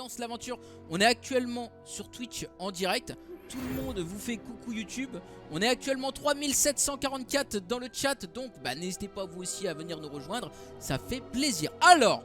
lance l'aventure. On est actuellement sur Twitch en direct. Tout le monde vous fait coucou YouTube. On est actuellement 3744 dans le chat. Donc n'hésitez pas vous aussi à venir nous rejoindre. Ça fait plaisir. Alors,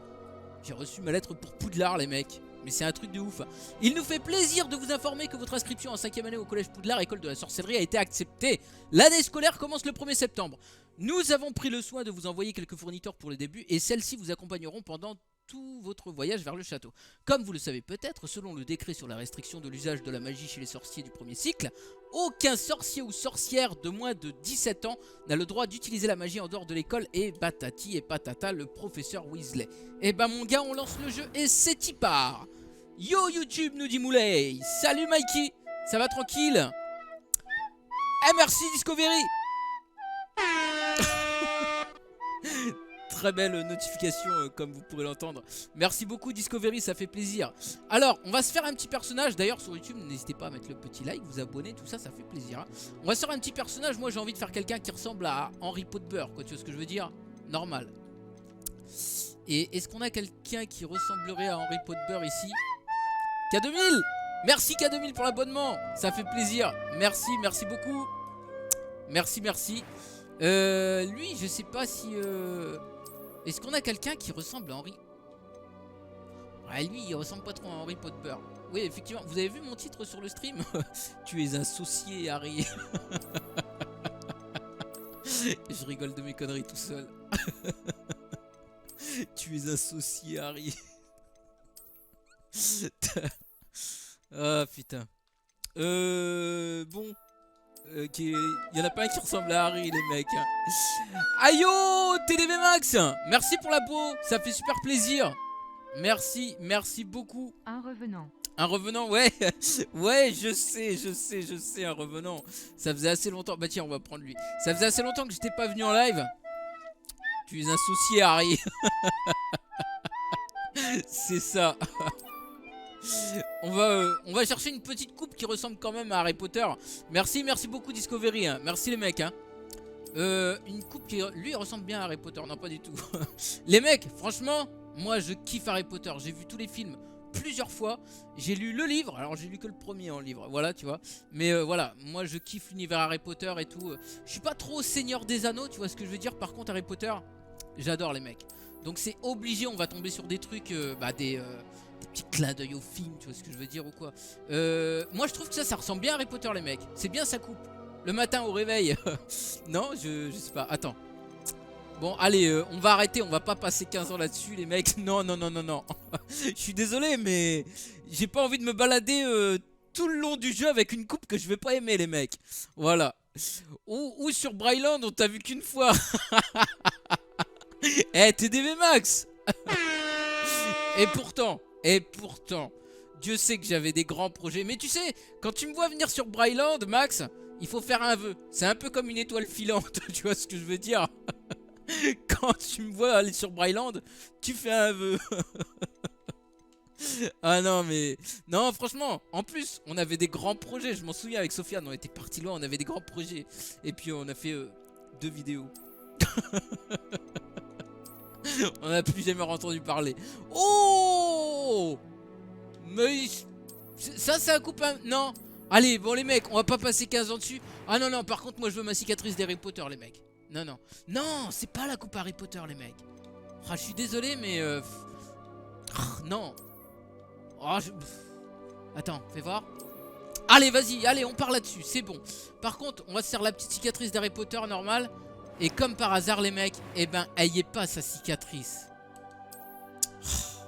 j'ai reçu ma lettre pour Poudlard les mecs. Mais c'est un truc de ouf. Il nous fait plaisir de vous informer que votre inscription en 5e année au collège Poudlard, école de la sorcellerie, a été acceptée. L'année scolaire commence le 1er septembre. Nous avons pris le soin de vous envoyer quelques fournitures pour le début et celles-ci vous accompagneront pendant tout votre voyage vers le château. Comme vous le savez peut-être, selon le décret sur la restriction de l'usage de la magie chez les sorciers du premier cycle, aucun sorcier ou sorcière de moins de 17 ans n'a le droit d'utiliser la magie en dehors de l'école et patati et patata le professeur Weasley. Et mon gars, on lance le jeu et c'est y part. Yo YouTube, nous dit Moulay. Salut Mikey, ça va tranquille? Eh merci Discovery. Très belle notification comme vous pourrez l'entendre. Merci beaucoup Discovery, ça fait plaisir. Alors on va se faire un petit personnage. D'ailleurs sur YouTube n'hésitez pas à mettre le petit like, vous abonner, tout ça, ça fait plaisir hein. On va se faire un petit personnage. Moi j'ai envie de faire quelqu'un qui ressemble à Harry Potter quoi, tu vois ce que je veux dire? Normal. Et est-ce qu'on a quelqu'un qui ressemblerait à Harry Potter ici? K2000. Merci K2000 pour l'abonnement, ça fait plaisir. Merci, merci beaucoup. Merci, merci. Lui je sais pas si est-ce qu'on a quelqu'un qui ressemble à Henry? Ouais, lui il ressemble pas trop à Harry Potter. Oui effectivement, vous avez vu mon titre sur le stream? Tu es associé Harry. Je rigole de mes conneries tout seul. Tu es associé Harry. Ah putain. Bon. Ok, il y en a pas un qui ressemble à Harry les mecs hein. Aïe yo TDV Max, merci pour la peau, ça fait super plaisir. Merci, merci beaucoup. Un revenant. Un revenant, ouais. Ouais, je sais, un revenant. Ça faisait assez longtemps, bah tiens on va prendre lui. Ça faisait assez longtemps que j'étais pas venu en live. Tu es associé Harry. C'est ça. On va chercher une petite coupe qui ressemble quand même à Harry Potter. Merci, merci beaucoup Discovery hein. Merci les mecs hein. Une coupe qui lui ressemble bien à Harry Potter. Non pas du tout. Les mecs franchement moi je kiffe Harry Potter. J'ai vu tous les films plusieurs fois. J'ai lu le livre. Alors j'ai lu que le premier en livre. Voilà tu vois. Mais voilà moi je kiffe l'univers Harry Potter et tout. Je suis pas trop Seigneur des Anneaux. Tu vois ce que je veux dire. Par contre Harry Potter j'adore les mecs. Donc c'est obligé on va tomber sur des trucs des petits clins d'œil au film, tu vois ce que je veux dire ou quoi. Moi je trouve que ça ressemble bien à Harry Potter les mecs. C'est bien sa coupe. Le matin au réveil. Non je sais pas, attends. Bon allez on va arrêter, on va pas passer 15 ans là-dessus les mecs. Non non non non non. Je suis désolé mais j'ai pas envie de me balader tout le long du jeu avec une coupe que je vais pas aimer les mecs. Voilà. Ou sur Bryland on t'a vu qu'une fois. Eh TDV Max. Et pourtant, Dieu sait que j'avais des grands projets. Mais tu sais, quand tu me vois venir sur Bryland, Max, il faut faire un vœu. C'est un peu comme une étoile filante, tu vois ce que je veux dire? Quand tu me vois aller sur Bryland, tu fais un vœu. Ah non mais... Non franchement, en plus, on avait des grands projets. Je m'en souviens avec Sofiane, on était parti loin, on avait des grands projets. Et puis on a fait 2 vidéos. On n'a plus jamais entendu parler. Oh! Mais ça c'est un coup pas... Non. Allez bon les mecs on va pas passer 15 ans dessus. Ah non non par contre moi je veux ma cicatrice d'Harry Potter les mecs. Non non. Non c'est pas la coupe Harry Potter les mecs. Ah je suis désolé mais non. Oh, attends fais voir. Allez vas-y allez on part là-dessus. C'est bon. Par contre on va se faire la petite cicatrice d'Harry Potter normale. Et comme par hasard les mecs, eh ben ayez pas sa cicatrice.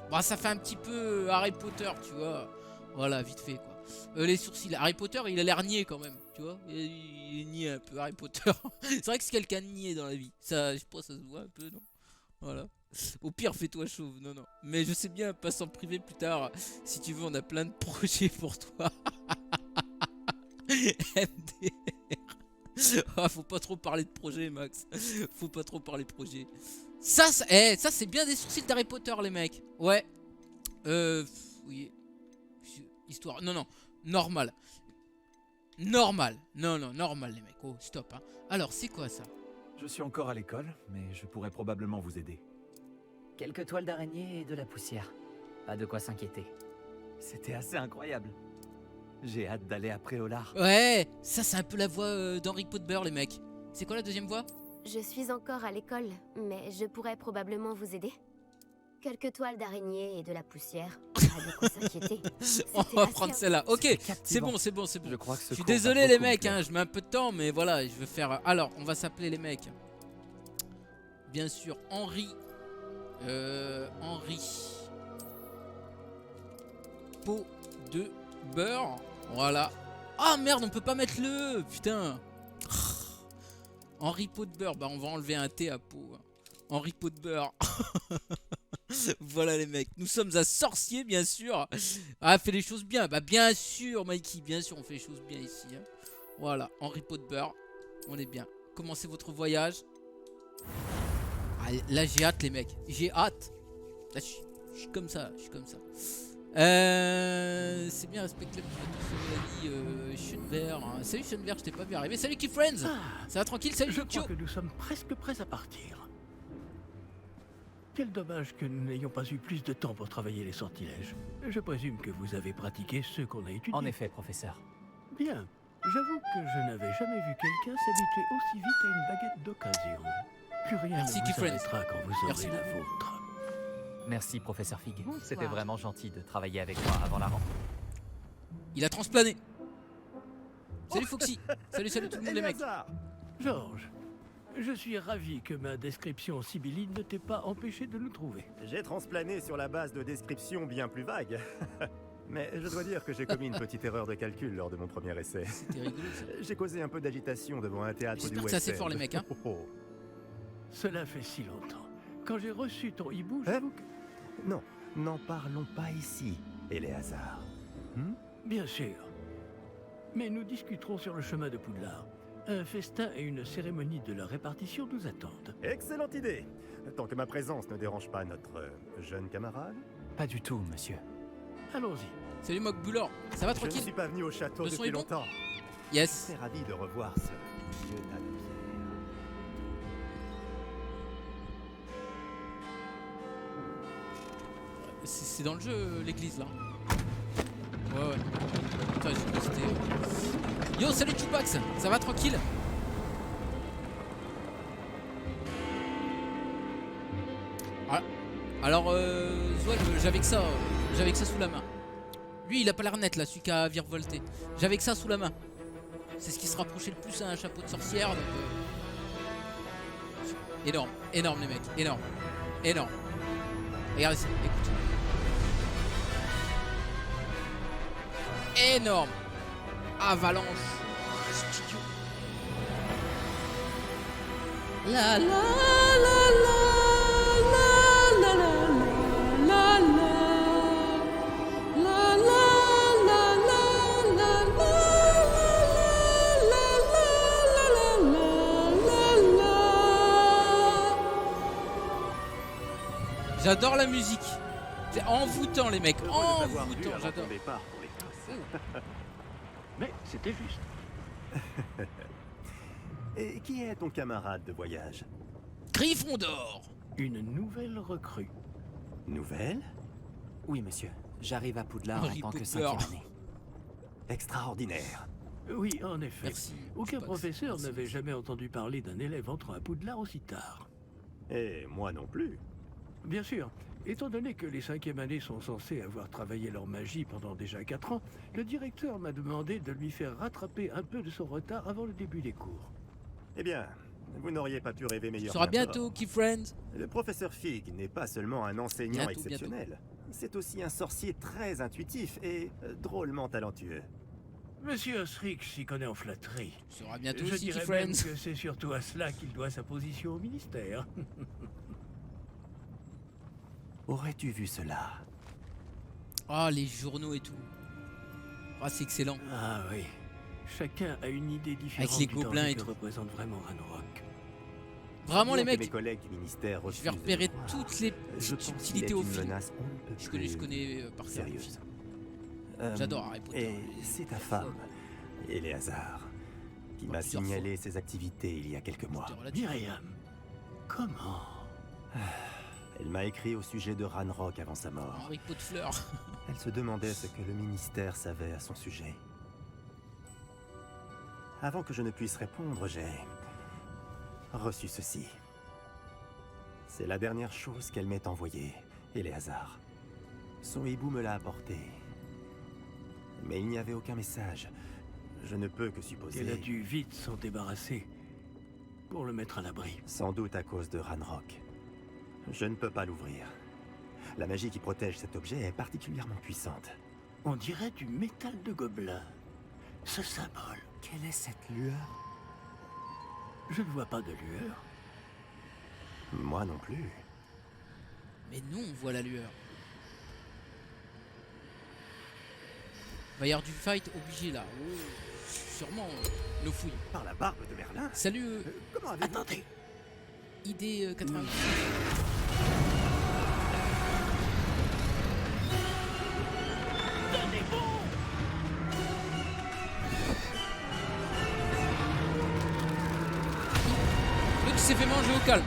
Bah ça fait un petit peu Harry Potter tu vois. Voilà vite fait quoi. Les sourcils, Harry Potter il a l'air niais quand même. Tu vois, il est niais un peu Harry Potter. C'est vrai que c'est quelqu'un de niais dans la vie. Ça, je sais pas, ça se voit un peu non. Voilà. Au pire fais-toi chauve, non non. Mais je sais bien, passe en privé plus tard. Si tu veux on a plein de projets pour toi. MDR. Ah, faut pas trop parler de projet, Max. Faut pas trop parler de projet. Ça c'est bien des sourcils d'Harry Potter, les mecs. Ouais. Oui. Histoire. Non, non. Normal. Normal. Non, non, normal, les mecs. Oh, stop. Hein. Alors, c'est quoi ça? Je suis encore à l'école, mais je pourrais probablement vous aider. Quelques toiles d'araignée et de la poussière. Pas de quoi s'inquiéter. C'était assez incroyable. J'ai hâte d'aller à Préolard. Ouais, ça c'est un peu la voix d'Henry Potter, les mecs. C'est quoi la deuxième voix? Je suis encore à l'école, mais je pourrais probablement vous aider. Quelques toiles d'araignée et de la poussière. Pas de quoi s'inquiéter. On va prendre celle-là. Ok, C'était c'est captivant. bon, c'est bon, c'est bon. Je crois que ce Je suis cours va désolé les beaucoup me mecs, plaire. hein, je mets un peu de temps, mais voilà, je veux faire... Alors, on va s'appeler les mecs. Bien sûr, Henri. Henri. Pot de beurre. Voilà. Ah merde, on peut pas mettre le... Putain. Henri Pot de beurre. Bah, on va enlever un T à pot. Henri Pot de beurre. Voilà les mecs, nous sommes un sorcier bien sûr. Ah, fait les choses bien. Bah bien sûr Mikey, bien sûr on fait les choses bien ici hein. Voilà, Henri Pot de beurre. On est bien. Commencez votre voyage. Ah, là j'ai hâte les mecs. J'ai hâte. Là je suis comme ça, je suis comme ça. C'est bien respectable qui va tout sauver la vie. Schoenberg. Hein. Salut Schoenberg, je t'ai pas vu arriver. Salut Key Friends. Ça va tranquille, salut Je Lucio. crois que nous sommes presque prêts à partir. Quel dommage que nous n'ayons pas eu plus de temps pour travailler les sortilèges. Je présume que vous avez pratiqué ceux qu'on a étudiés. En effet, professeur. Bien. J'avoue que je n'avais jamais vu quelqu'un s'habituer aussi vite à une baguette d'occasion. Plus rien Merci, ne Key vous Friends. arrêtera quand vous Merci aurez la beaucoup. vôtre. Merci, professeur Fig. Bonsoir. C'était vraiment gentil de travailler avec moi avant la rentrée. Il a transplané. Salut Foxy. Salut tout le monde les mecs. Georges, je suis ravi que ma description sibylline ne t'ait pas empêché de nous trouver. J'ai transplané sur la base de descriptions bien plus vagues. Mais je dois dire que j'ai commis une petite erreur de calcul lors de mon premier essai. C'était rigolo ça. J'ai causé un peu d'agitation devant un théâtre du J'espère que West c'est assez End. fort les mecs hein. Oh, oh. Cela fait si longtemps. Quand j'ai reçu ton hibou, Hein j'avoue que... Non, n'en parlons pas ici, Éléazar. Bien sûr. Mais nous discuterons sur le chemin de Poudlard. Un festin et une cérémonie de la répartition nous attendent. Excellente idée. Tant que ma présence ne dérange pas notre jeune camarade. Pas du tout, monsieur. Allons-y. Salut Mock Buller. Ça va Je ne tranquille? suis pas venu au château Le son depuis est bon longtemps. Yes. Très ravi de revoir ce vieux tas de pierre. C'est dans le jeu l'église là. Ouais. Putain, j'ai cru que c'était... Yo, salut Chupax. Ça va tranquille? Ah. Alors, Zoual, j'avais que ça sous la main. Lui, il a pas l'air net là, celui qui a virevolté. J'avais que ça sous la main. C'est ce qui se rapprochait le plus à un chapeau de sorcière. Donc, énorme, énorme les mecs, énorme, énorme. Regardez ça, écoute. Énorme. Avalanche. Studio. La la la la la la la la la la la la la. J'adore la musique. C'est envoûtant les mecs, Heureux de t'avoir vu envoûtant, avant j'adore. ton départ pour l'Écosse. Mais c'était juste. Et qui est ton camarade de voyage? Gryffondor. Une nouvelle recrue. Nouvelle? Oui, monsieur. J'arrive à Poudlard Harry en tant que Potter. 5e année. Extraordinaire. Oui, en effet. Merci. Aucun Chupax. professeur Merci. n'avait jamais entendu parler d'un élève entrant à Poudlard aussi tard. Et moi non plus. Bien sûr, étant donné que les 5e années sont censées avoir travaillé leur magie pendant déjà 4 ans, le directeur m'a demandé de lui faire rattraper un peu de son retard avant le début des cours. Eh bien, vous n'auriez pas pu rêver Ce meilleur. sera qu'un bientôt, mort. Key Friends. Le professeur Fig n'est pas seulement un enseignant Bientôt, exceptionnel. C'est aussi un sorcier très intuitif et drôlement talentueux. Monsieur Osric s'y connaît en flatterie. Ce sera bientôt Je aussi, Key dirais même Friends. que c'est surtout à cela qu'il doit sa position au ministère. Aurais-tu vu cela? Ah, les journaux et tout. Ah, c'est excellent. Ah oui, chacun a une idée différente les du gobelins danger et que tout. représente vraiment Ranrock. Vraiment, les Bien que mecs, mes collègues du ministère je refusent vais de repérer le voir, toutes les je petites pense qu'il est subtilités au une film. menace on ne peut Je plus connais par cœur. le sérieuse. film. J'adore Harry Potter. Et c'est ta femme, Éléazar, qui m'a Plusieurs signalé ses activités il y a quelques mois. C'était relatif. Myriam, comment? Elle m'a écrit au sujet de Ranrock avant sa mort. Henri Pot de fleurs. Elle se demandait ce que le ministère savait à son sujet. Avant que je ne puisse répondre, j'ai reçu ceci. C'est la dernière chose qu'elle m'ait envoyée, Éléazar. Son hibou me l'a apporté. Mais il n'y avait aucun message. Je ne peux que supposer... Elle a dû vite s'en débarrasser pour le mettre à l'abri. Sans doute à cause de Ranrock. Je ne peux pas l'ouvrir. La magie qui protège cet objet est particulièrement puissante. On dirait du métal de gobelin. Ce symbole. Quelle est cette lueur? Je ne vois pas de lueur. Moi non plus. Mais nous, on voit la lueur. Va y avoir du fight obligé là. Oh, sûrement nos fouilles. Par la barbe de Merlin? Salut Comment avez-vous... Attendez. ID 88. L'autre il s'est fait manger au calme.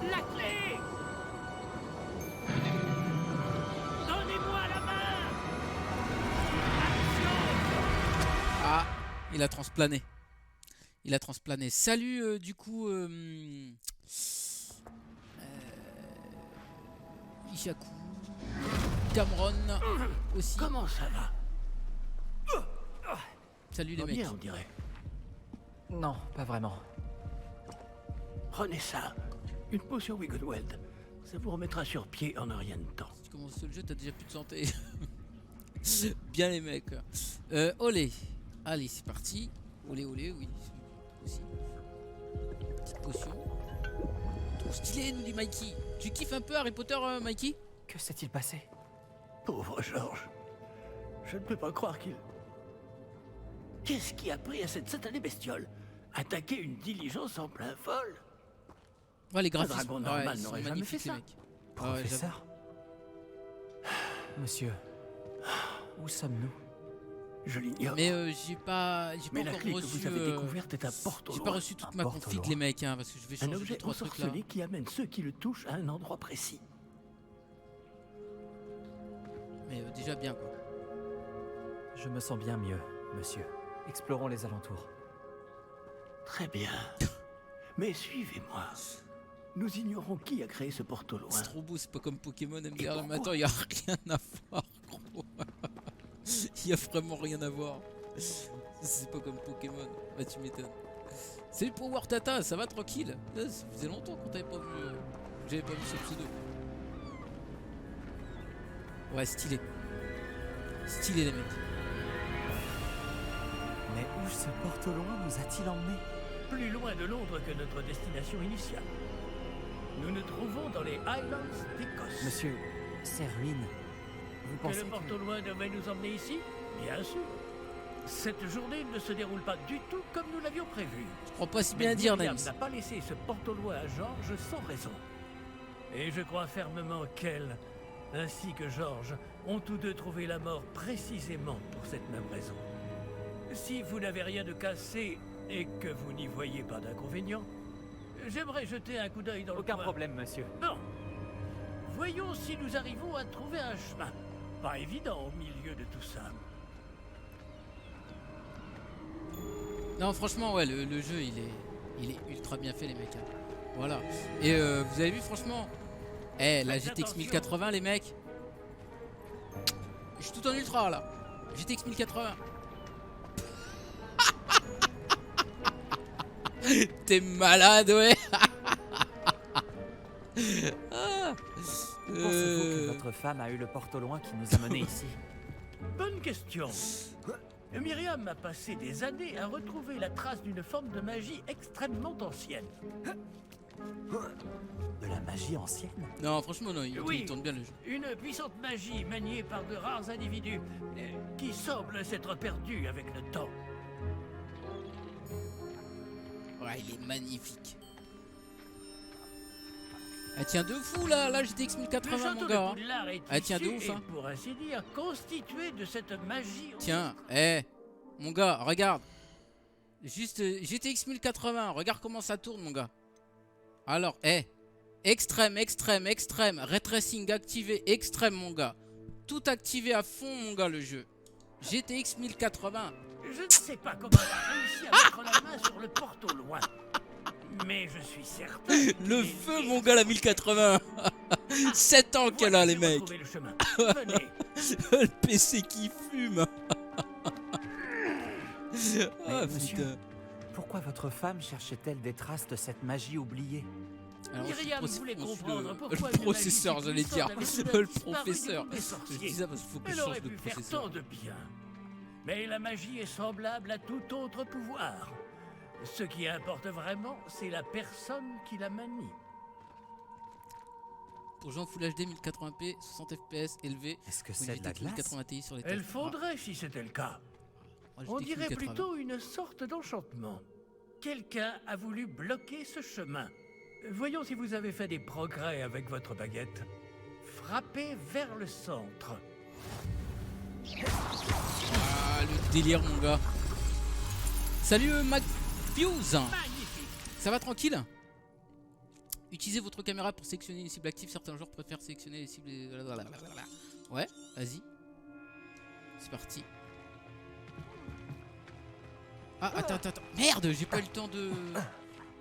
La clé! Donnez-moi la main! Ah, il a transplané. Il a transplané. Salut du coup Ishaku. Cameron aussi. Comment ça va? Salut les Va mecs. bien, on dirait. Non, pas vraiment. Prenez ça. Une potion Wiggenweld. Ça vous remettra sur pied en un rien de temps. Si tu commences le jeu, t'as déjà plus de santé. Bien les mecs. Olé. Allez, c'est parti. Olé, olé, oui. Aussi. Petite potion. Trop stylé, nous dit Mikey. Tu kiffes un peu Harry Potter, Mikey? Que s'est-il passé? Pauvre Georges. Je ne peux pas croire qu'il... Qu'est-ce qui a pris à cette satanée bestiole? Attaquer une diligence en plein vol? Ouais, les Un graphismes. dragon normal ils sont n'aurait jamais magnifiques, fait les ça. mecs. Professeur? Monsieur, où sommes-nous? Je l'ignore. Mais j'ai pas Mais la encore clé que reçu. vous avez découverte est un porte au J'ai pas loin. reçu toute Un ma porte au config loin. les mecs, hein, parce que je vais Un changer objet 2-3 trucs là. ensorcelé qui amène ceux qui le touchent à un endroit précis. Mais déjà bien quoi. Je me sens bien mieux, monsieur. Explorons les alentours. Très bien. Mais suivez-moi. Nous ignorons qui a créé ce porte au loin. C'est trop beau, c'est pas comme Pokémon MDR. Mais pourquoi attends, y a rien à voir, gros. Y a vraiment rien à voir. C'est pas comme Pokémon. Bah tu m'étonnes. Salut pour War Tata, ça va tranquille? Ça faisait longtemps qu'on t'avait pas vu. J'avais pas vu ce pseudo. Ouais, stylé. Stylé les mecs. Mais où ce porte au loin nous a-t-il emmenés? Plus loin de Londres que notre destination initiale. Nous nous trouvons dans les Highlands d'Écosse. Monsieur, ces ruines, vous Que pensez le porte que... au loin devait nous emmener ici? Bien sûr. Cette journée ne se déroule pas du tout comme nous l'avions prévu. Je crois pas si Mais bien à dire, Myriam Names. n'a pas laissé ce porte au loin à Georges sans raison. Et je crois fermement qu'elle, ainsi que Georges, ont tous deux trouvé la mort précisément pour cette même raison. Si vous n'avez rien de cassé et que vous n'y voyez pas d'inconvénient, j'aimerais jeter un coup d'œil dans le Aucun coin. problème, monsieur. Non. Voyons si nous arrivons à trouver un chemin. Pas évident au milieu de tout ça. Non, franchement, ouais, le jeu il est ultra bien fait, les mecs. Hein. Voilà. Et vous avez vu, franchement, la GTX 1080, les mecs. Je suis tout en ultra là. GTX 1080. T'es malade, ouais. Ah. Où pensez-vous que votre femme a eu le porte au loin qui nous a menés ici? Bonne question. Myriam a passé des années à retrouver la trace d'une forme de magie extrêmement ancienne. De la magie ancienne? Non, franchement, non, il Oui. tourne bien le jeu. Une puissante magie maniée par de rares individus qui semble s'être perdue avec le temps. Ouais, il est magnifique. Ah tiens de fou là GTX Le 1080 château mon de gars. Poudlard est Ah, tiens, de issu ouf, et, hein. pour ainsi dire, constitué de cette magie. Tiens, mon gars, regarde. Juste GTX 1080, regarde comment ça tourne mon gars. Alors, extrême, ray tracing activé, extrême mon gars. Tout activé à fond mon gars le jeu. GTX 1080. Je ne sais pas comment elle a réussi à mettre la main sur le porte au loin. Mais je suis certain. Le feu mon gars la 1080. 7 ans qu'elle a les mecs. Le chemin. Venez. Le PC qui fume. Ah monsieur, putain. Pourquoi votre femme cherchait-elle des traces de cette magie oubliée? Alors, Myriam voulait comprendre le pourquoi une professeur, magie j'allais dire. puissante avait Le disparu du professeur. monde des Je sorciers. dis ça parce qu'il faut que je Elle change aurait de pu faire professeur. tant de bien. Mais la magie est semblable à tout autre pouvoir. Ce qui importe vraiment, c'est la personne qui la manie. Pour jouer en Full HD 1080p, 60 FPS élevé. Est-ce que Faut c'est de la éviter glace? 1080 Ti sur les Elle tests. faudrait si c'était le cas. Ah, On GTX dirait 1080. plutôt une sorte d'enchantement. Quelqu'un a voulu bloquer ce chemin. Voyons si vous avez fait des progrès avec votre baguette. Frappez vers le centre. Ah, le délire, mon gars. Salut, MacFuse. Magnifique. Ça va tranquille? Utilisez votre caméra pour sélectionner une cible active. Certains joueurs préfèrent sélectionner les cibles. Ouais, vas-y. C'est parti. Ah, attends. Merde, j'ai pas eu le temps de.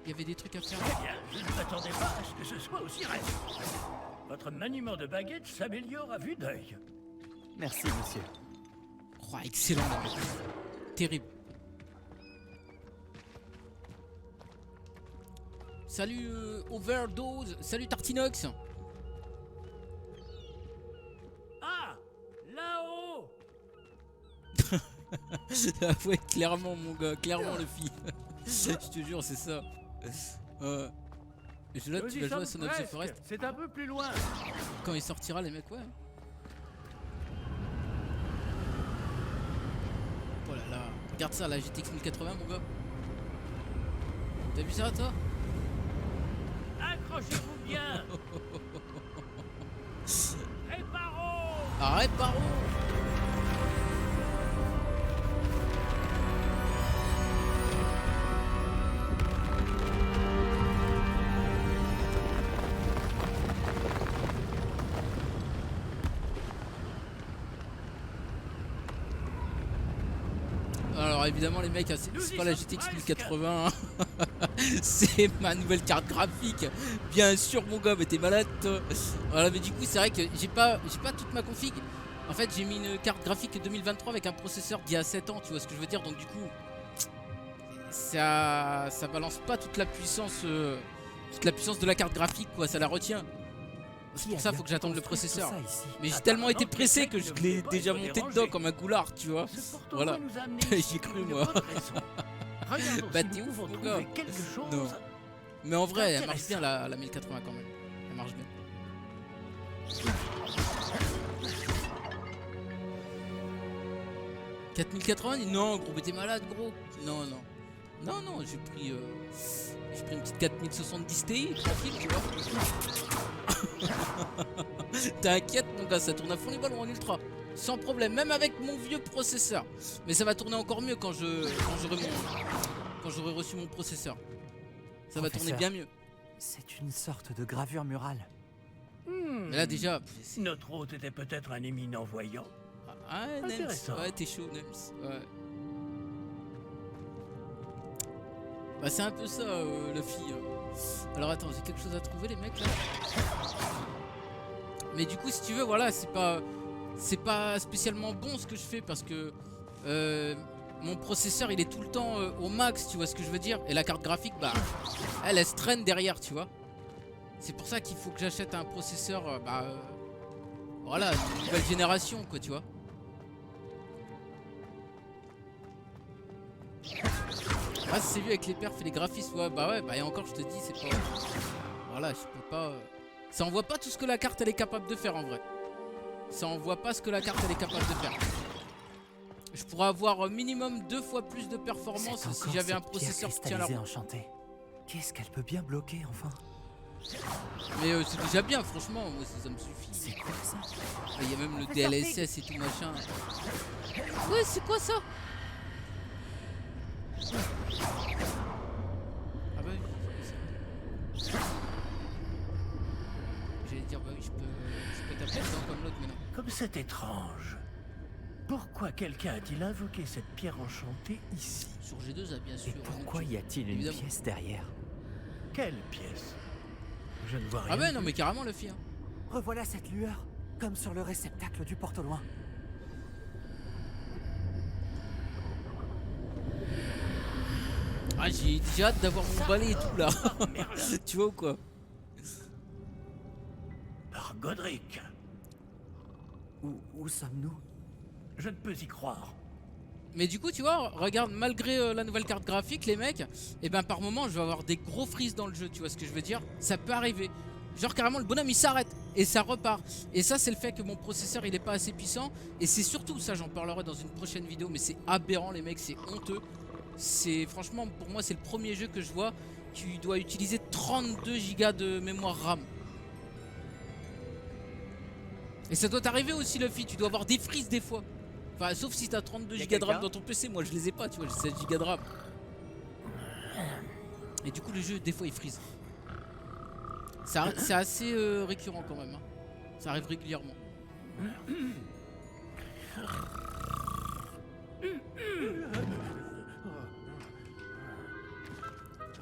Il y avait des trucs à faire. Eh bien, je ne m'attendais pas à ce que ce soit aussi rapide. Votre maniement de baguette s'améliore à vue d'œil. Merci, monsieur. Oh, excellent. Terrible. Salut Overdose. Salut Tartinox. Ah, là-haut. Ouais, clairement, mon gars. Clairement, le fille. Je te jure, c'est ça. Là, tu Nous vas y jouer à sommes Son of the presque. Forest. C'est un peu plus loin. Quand il sortira, les mecs, ouais. Oh là là. Regarde ça, la GTX 1080, mon gars. T'as vu ça, toi? Accrochez-vous bien. Réparons. Arrête, Paro. Alors évidemment les mecs, c'est pas la GTX 1080, hein. C'est ma nouvelle carte graphique. Bien sûr mon gars, mais t'es malade toi. Voilà, mais du coup c'est vrai que j'ai pas toute ma config. En fait j'ai mis une carte graphique 2023 avec un processeur d'il y a 7 ans, tu vois ce que je veux dire. Donc du coup ça balance pas toute la puissance de la carte graphique quoi, ça la retient. C'est pour ça faut que j'attende le processeur. Mais j'ai tellement été pressé que je l'ai déjà monté dedans comme un goulard, tu vois. Ce porte-au-loin Voilà. nous a amenés J'y ai ici cru, pour une moi. bonne raison. Regardons Bah, si t'es nous ouf, pouvons mon trouver gars. quelque chose. Non. Mais en vrai, elle marche Intéressant. bien la 1080 quand même. Elle marche bien. « 4080 » Non gros, mais t'es malade gros. Non, j'ai pris une petite 4070 Ti, tranquille, tu vois. T'inquiète mon gars, ça tourne à fond les ballons en ultra. Sans problème, même avec mon vieux processeur. Mais ça va tourner encore mieux quand j'aurai reçu mon processeur. Ça va tourner bien mieux. C'est une sorte de gravure murale. Mais là déjà... Notre hôte était peut-être un éminent voyant. Ah, Nems, Intéressant. ouais, t'es chaud, Nems. Ouais. Bah, c'est un peu ça, la fille. Alors, attends, j'ai quelque chose à trouver, les mecs, là. Mais du coup, si tu veux, voilà, c'est pas spécialement bon ce que je fais parce que mon processeur, il est tout le temps au max, tu vois ce que je veux dire. Et la carte graphique, bah, elle se traîne derrière, tu vois. C'est pour ça qu'il faut que j'achète un processeur, voilà, une nouvelle génération, quoi, tu vois. Ah, c'est vu avec les perfs et les graphismes. Ouais, bah et encore, je te dis, c'est pas. Voilà, je peux pas. Ça envoie pas tout ce que la carte elle est capable de faire en vrai. Ça envoie pas ce que la carte elle est capable de faire. Je pourrais avoir minimum 2 fois plus de performance si j'avais un processeur qui tient la route. enchantée. Qu'est-ce qu'elle peut bien bloquer enfin? Mais c'est déjà bien, franchement, moi ça me suffit. C'est quoi ça? Il y a même le DLSS et tout machin. Ouais, c'est quoi ça? Ah bah oui. J'allais dire bah oui, je peux taper dedans comme l'autre maintenant. Comme c'est étrange. Pourquoi quelqu'un a-t-il invoqué cette pierre enchantée ici? Sur G2A bien sûr. Et pourquoi y a-t-il une Évidemment. pièce derrière? Quelle pièce? Je ne vois rien. Ah bah non mais carrément le fille. Hein. Revoilà cette lueur, comme sur le réceptacle du porte au loin. Ah j'ai hâte d'avoir mon balai et tout là. Tu vois ou quoi? Par Godric. Où sommes-nous? Je ne peux y croire. Mais du coup tu vois, regarde, malgré la nouvelle carte graphique les mecs, et ben par moment je vais avoir des gros freeze dans le jeu, tu vois ce que je veux dire? Ça peut arriver. Genre carrément le bonhomme il s'arrête et ça repart. Et ça c'est le fait que mon processeur il est pas assez puissant. Et c'est surtout ça, j'en parlerai dans une prochaine vidéo, mais c'est aberrant les mecs, c'est honteux. C'est franchement pour moi c'est le premier jeu que je vois. Tu dois utiliser 32 Go de mémoire RAM. Et ça doit t'arriver aussi Luffy, tu dois avoir des freeze des fois. Enfin sauf si t'as 32 Go de RAM dans ton PC, moi je les ai pas tu vois, j'ai 16 Go de RAM. Et du coup le jeu des fois il freeze. C'est assez récurrent quand même. Hein. Ça arrive régulièrement.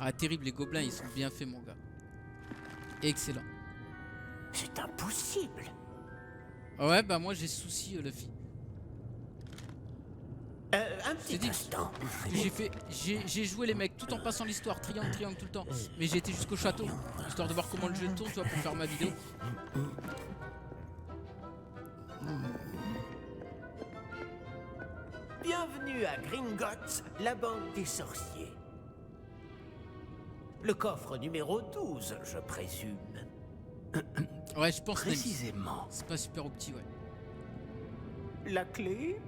Ah terrible, les gobelins ils sont bien faits mon gars. Excellent. C'est impossible. Ouais bah moi j'ai ce souci Luffy. Un J'ai dit que j'ai joué les mecs tout en passant l'histoire, triangle tout le temps. Mais j'ai été jusqu'au château, histoire de voir comment le jeu tourne, tu vois, pour faire ma vidéo. Bienvenue à Gringotts, la banque des sorciers. Le coffre numéro 12, je présume. Ouais je pense même. Précisément. C'est pas super opti ouais. La clé?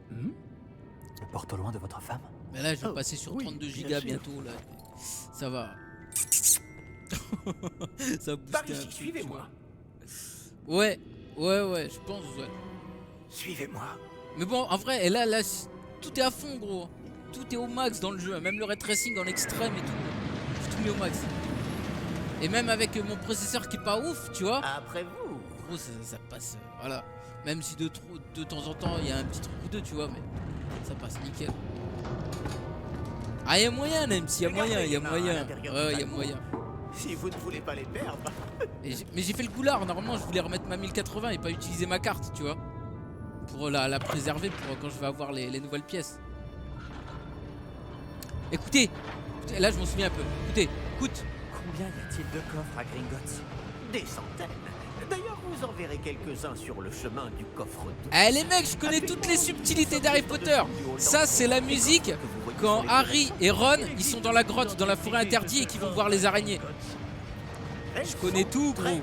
Le porte au loin de votre femme? Mais là je vais Oh, passer sur oui, 32 bien Go sûr. bientôt là. Ça va. Ça booste Par un ici, peu, suivez-moi. tu vois. Ouais, je pense ouais. Suivez-moi. Mais bon en vrai, et là tout est à fond gros. Tout est au max dans le jeu, même le ray tracing en extrême et tout. J'ai tout mis au max. Et même avec mon processeur qui est pas ouf, tu vois. Après vous. Gros ça passe, voilà. Même si de temps en temps il y a un petit truc ou deux, tu vois, mais ça passe nickel. Ah, il y a moyen, même s'il y a moyen, il y a moyen. Ouais, il y a moyen. Si vous ne voulez pas les perdre. Mais j'ai fait le goulard, normalement je voulais remettre ma 1080 et pas utiliser ma carte, tu vois. Pour la préserver pour quand je vais avoir les nouvelles pièces. Écoutez, là je m'en souviens un peu. Écoute. Combien y a-t-il de coffres à Gringotts? Des centaines. D'ailleurs, vous en verrez quelques-uns sur le chemin du coffre 12. Eh les mecs, je connais toutes les subtilités d'Harry Potter. Ça c'est la musique quand Harry et Ron ils sont dans la grotte, dans la forêt interdite et qu'ils vont voir les araignées. Je connais tout gros.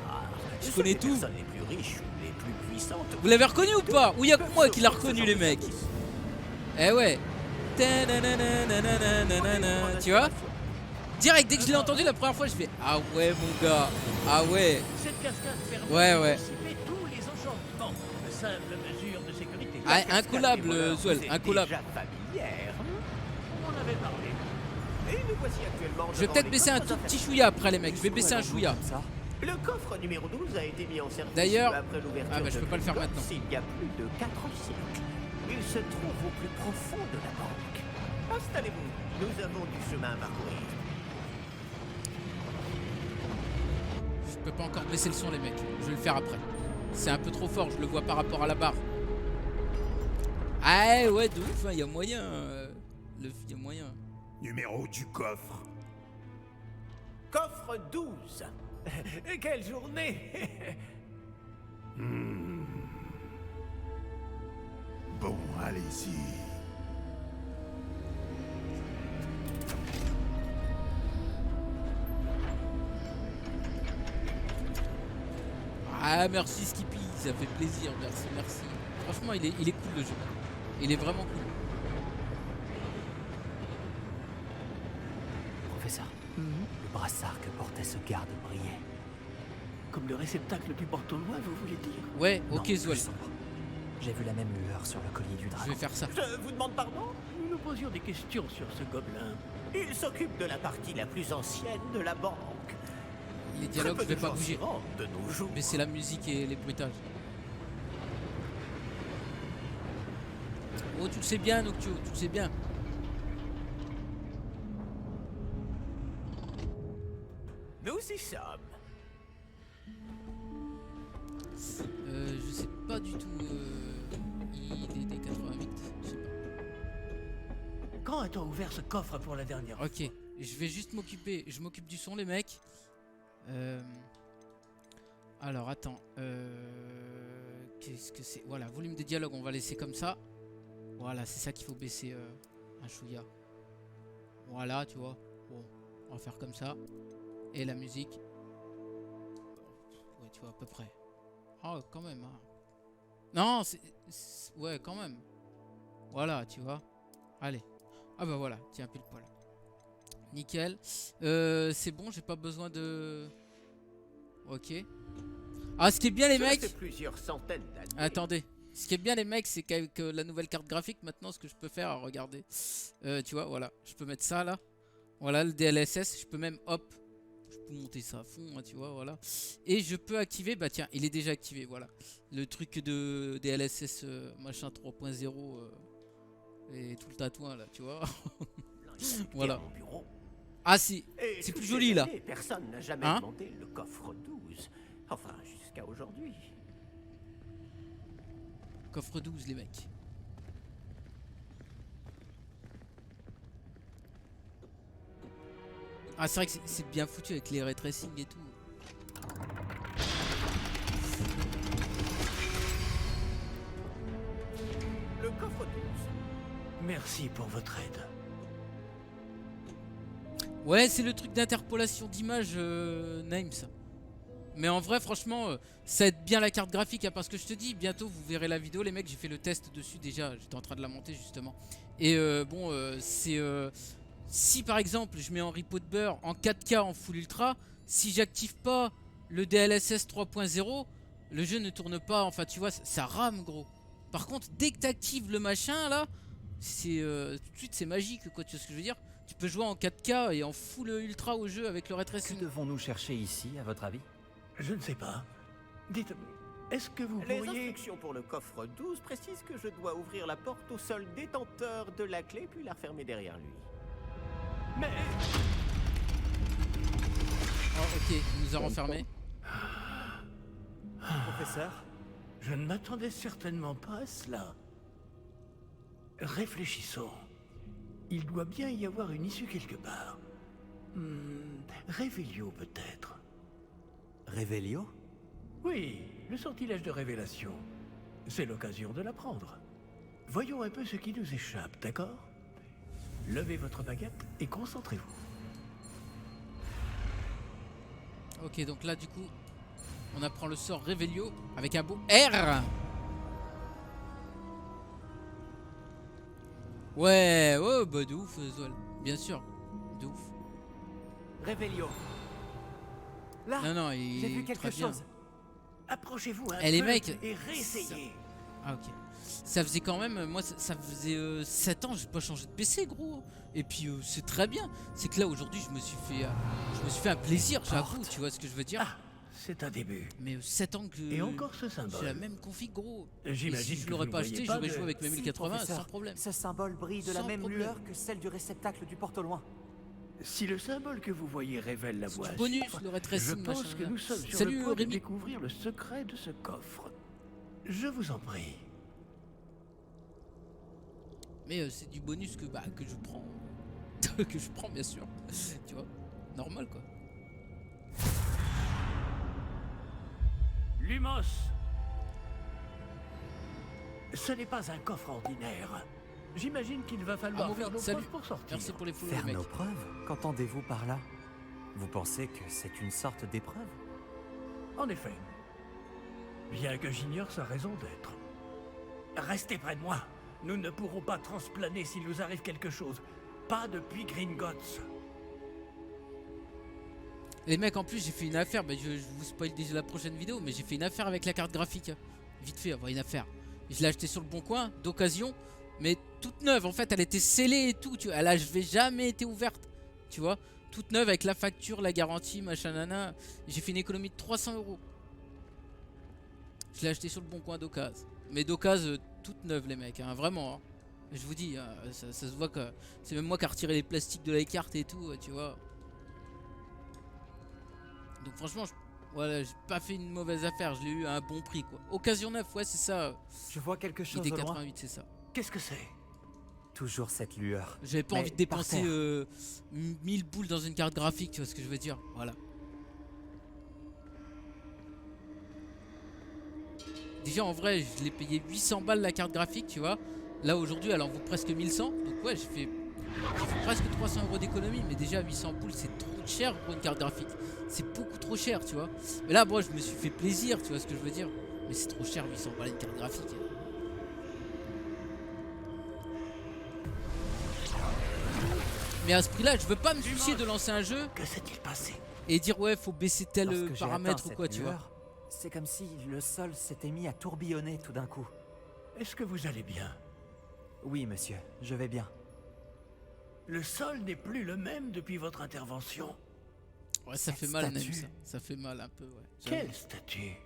Je connais tout. Les personnes les plus riches ou les plus puissantes. Vous l'avez reconnu ou pas? Ou y'a que moi qui l'a reconnu les mecs? Eh ouais. Tu vois? Direct, dès que je l'ai entendu la première fois, je fais ah ouais mon gars. Ah ouais. Cette cascade permet Ouais. d'anticiper tous les enchantements. De simples mesures de sécurité. Ah, incollable Zuel, incollable. Déjà familière. On en avait parlé. Et nous voici actuellement Je vais devant peut-être les baisser un coffres tout petit infernaux. chouïa après les mecs. Je vais baisser un chouïa. Ça? Le coffre numéro 12 a été mis en service D'ailleurs- après l'ouverture Ah bah, je de peux pas le faire Gringotts maintenant. il y a plus de 4 siècles. Il se trouve au plus profond de la banque. Installez-vous, nous avons du chemin à parcourir. Je peux pas encore baisser le son les mecs. Je vais le faire après. C'est un peu trop fort, je le vois par rapport à la barre. Ah ouais de ouf, il y a moyen. Y a moyen. Numéro du coffre. Coffre 12. Quelle journée. Bon, allez-y. Ah merci Skippy, ça fait plaisir, merci, merci. Franchement il est cool le jeu. Il est vraiment cool. Professeur, le brassard que portait ce garde brillait. Comme le réceptacle du Bortolois, vous voulez dire? Ouais, Non, ok plus Zol, sombre. J'ai vu la même lueur sur le collier du je dragon. vais faire ça. Je vous demande pardon? Nous nous posions des questions sur ce gobelin. Il s'occupe de la partie la plus ancienne de la banque. Les dialogues je Très peu vais de pas gens bouger. s'y rendent de nos jours. Mais c'est la musique et les bruitages. Oh tu le sais bien Noctio, tu le sais bien. Nous y sommes. Je sais pas du tout. IDD 88, je sais pas. Quand a-t-on ouvert ce coffre pour la dernière fois? Ok, je vais juste m'occuper. Je m'occupe du son les mecs. Alors attends. Qu'est-ce que c'est? Voilà, volume des dialogues, on va laisser comme ça. Voilà, c'est ça qu'il faut baisser un chouïa. Voilà, tu vois. Bon, on va faire comme ça. Et la musique. Ouais, tu vois, à peu près. Oh, quand même. Hein. Non, ouais, quand même. Voilà, tu vois. Allez. Ah bah voilà, tiens, pile poil. Nickel. C'est bon, j'ai pas besoin de... Ok. Ah, ce qui est bien les Cela mecs... fait plusieurs centaines d'années. Attendez. Ce qui est bien les mecs, c'est qu'avec la nouvelle carte graphique, maintenant, ce que je peux faire, regardez. Tu vois, voilà. Je peux mettre ça, là. Voilà, le DLSS. Je peux même, hop. Je peux monter ça à fond, hein, tu vois, voilà. Et je peux activer, bah tiens, il est déjà activé, voilà. Le truc de DLSS machin 3.0 et tout le tatouin, là, tu vois. Voilà. Mon bureau. Ah si, Et c'est plus toutes joli, ces là. années, personne n'a jamais Hein demandé le coffre 12. Enfin, jusqu'à aujourd'hui. Coffre 12, les mecs. Ah, c'est vrai que c'est bien foutu avec les ray tracing et tout. Le coffre 12. Merci pour votre aide. Ouais, c'est le truc d'interpolation d'image Names. Mais en vrai, franchement, ça aide bien la carte graphique. Hein, parce que je te dis, bientôt vous verrez la vidéo. Les mecs, j'ai fait le test dessus déjà. J'étais en train de la monter justement. Et bon, c'est... si par exemple, je mets en repo de beurre en 4K en full ultra, si j'active pas le DLSS 3.0, le jeu ne tourne pas. Enfin, tu vois, ça rame, gros. Par contre, dès que tu actives le machin, là, c'est tout de suite, c'est magique, quoi. Tu vois ce que je veux dire? Tu peux jouer en 4K et en full ultra au jeu avec le ray Que tracing. devons-nous chercher ici, à votre avis? Je ne sais pas. Dites, est-ce que vous Les pourriez... instructions pour le coffre 12 précisent que je dois ouvrir la porte au seul détenteur de la clé puis la refermer derrière lui. Mais... Oh, ok, il nous a renfermés. Professeur? Je ne m'attendais certainement pas à cela. Réfléchissons. Il doit bien y avoir une issue quelque part. Révélio peut-être. Révélio? Oui, le sortilège de révélation. C'est l'occasion de l'apprendre. Voyons un peu ce qui nous échappe, d'accord? Levez votre baguette et concentrez-vous. Ok, donc là, du coup, on apprend le sort Révélio avec un beau R. Ouais, ouais, bah de ouf, Zol. Bien sûr, de ouf. Révélio. Là, Non, non, j'ai il vu est quelque très bien. chose. Approchez-vous un Eh, les peu mecs, et réessayez. Ah, ok. Ça faisait quand même, moi, ça faisait 7 ans, j'ai pas changé de PC, gros. Et puis, c'est très bien. C'est que là, aujourd'hui, je me suis fait un plaisir, j'avoue, tu vois ce que je veux dire. Ah, c'est un début. Mais 7 ans que Et encore ce j'ai la symbole. même config, gros. Et J'imagine si je que l'aurais vous pas ne voyez acheté, pas j'aurais de- joué avec mes Si, 1080 professeur, sans problème. Ce symbole brille de la Sans même problème. lueur que celle du réceptacle du porte au loin. Si le symbole que vous voyez révèle la C'est voie du à bonus, suivre, le ray je tracing, pense machin, que là. nous sommes sur Salut, le point de Rémi. découvrir le secret de ce coffre. Je vous en prie. Mais c'est du bonus que je prends. Que je prends, bien sûr. Tu vois, normal, quoi. Lumos. Ce n'est pas un coffre ordinaire. J'imagine qu'il va falloir Ah, faire oui, nos salut. preuves pour sortir. Merci pour les follow, Faire les nos mecs. preuves? Qu'entendez-vous par là? Vous pensez que c'est une sorte d'épreuve? En effet, bien que j'ignore sa raison d'être. Restez près de moi. Nous ne pourrons pas transplaner s'il nous arrive quelque chose. Pas depuis Gringotts. Les mecs, en plus, j'ai fait une affaire. Bah, je vous spoil déjà la prochaine vidéo, mais j'ai fait une affaire avec la carte graphique. Vite fait, avoir une affaire. Je l'ai achetée sur le bon coin, d'occasion, mais toute neuve. En fait, elle était scellée et tout. Elle a jamais été ouverte. Tu vois, toute neuve avec la facture, la garantie, machin nana. J'ai fait une économie de 300 €. Je l'ai acheté sur le bon coin d'occasion. Mais d'occasion, toute neuve, les mecs, hein, vraiment. Hein. Je vous dis, hein, ça se voit que c'est même moi qui a retiré les plastiques de la carte et tout, tu vois. Donc franchement, voilà, j'ai pas fait une mauvaise affaire, je l'ai eu à un bon prix, quoi. Occasion neuf, ouais, c'est ça. Je vois quelque chose ID au loin. 88, c'est ça. Qu'est-ce que c'est? Toujours cette lueur. J'avais pas Mais envie de dépenser par terre. 1000 boules dans une carte graphique, tu vois ce que je veux dire. Voilà. Déjà en vrai, je l'ai payé 800 balles la carte graphique, tu vois. Là aujourd'hui, elle en vaut presque 1100. Donc ouais, j'ai fait presque 300 € d'économie. Mais déjà 800 boules, c'est trop cher pour une carte graphique. C'est beaucoup trop cher, tu vois. Mais là, moi, je me suis fait plaisir, tu vois ce que je veux dire. Mais c'est trop cher, 800 balles une carte graphique. Mais à ce prix-là, je veux pas me soucier de lancer un jeu Que s'est-il passé? et dire ouais, faut baisser tel Lorsque j'ai paramètre atteint ou quoi, cette tu vois. lueur, c'est comme si le sol s'était mis à tourbillonner tout d'un coup. Est-ce que vous allez bien? Oui, monsieur, je vais bien. Le sol n'est plus le même depuis votre intervention. Ouais, ça Cette fait mal, même statue. ça. Ça fait mal un peu, ouais. Quelle statue?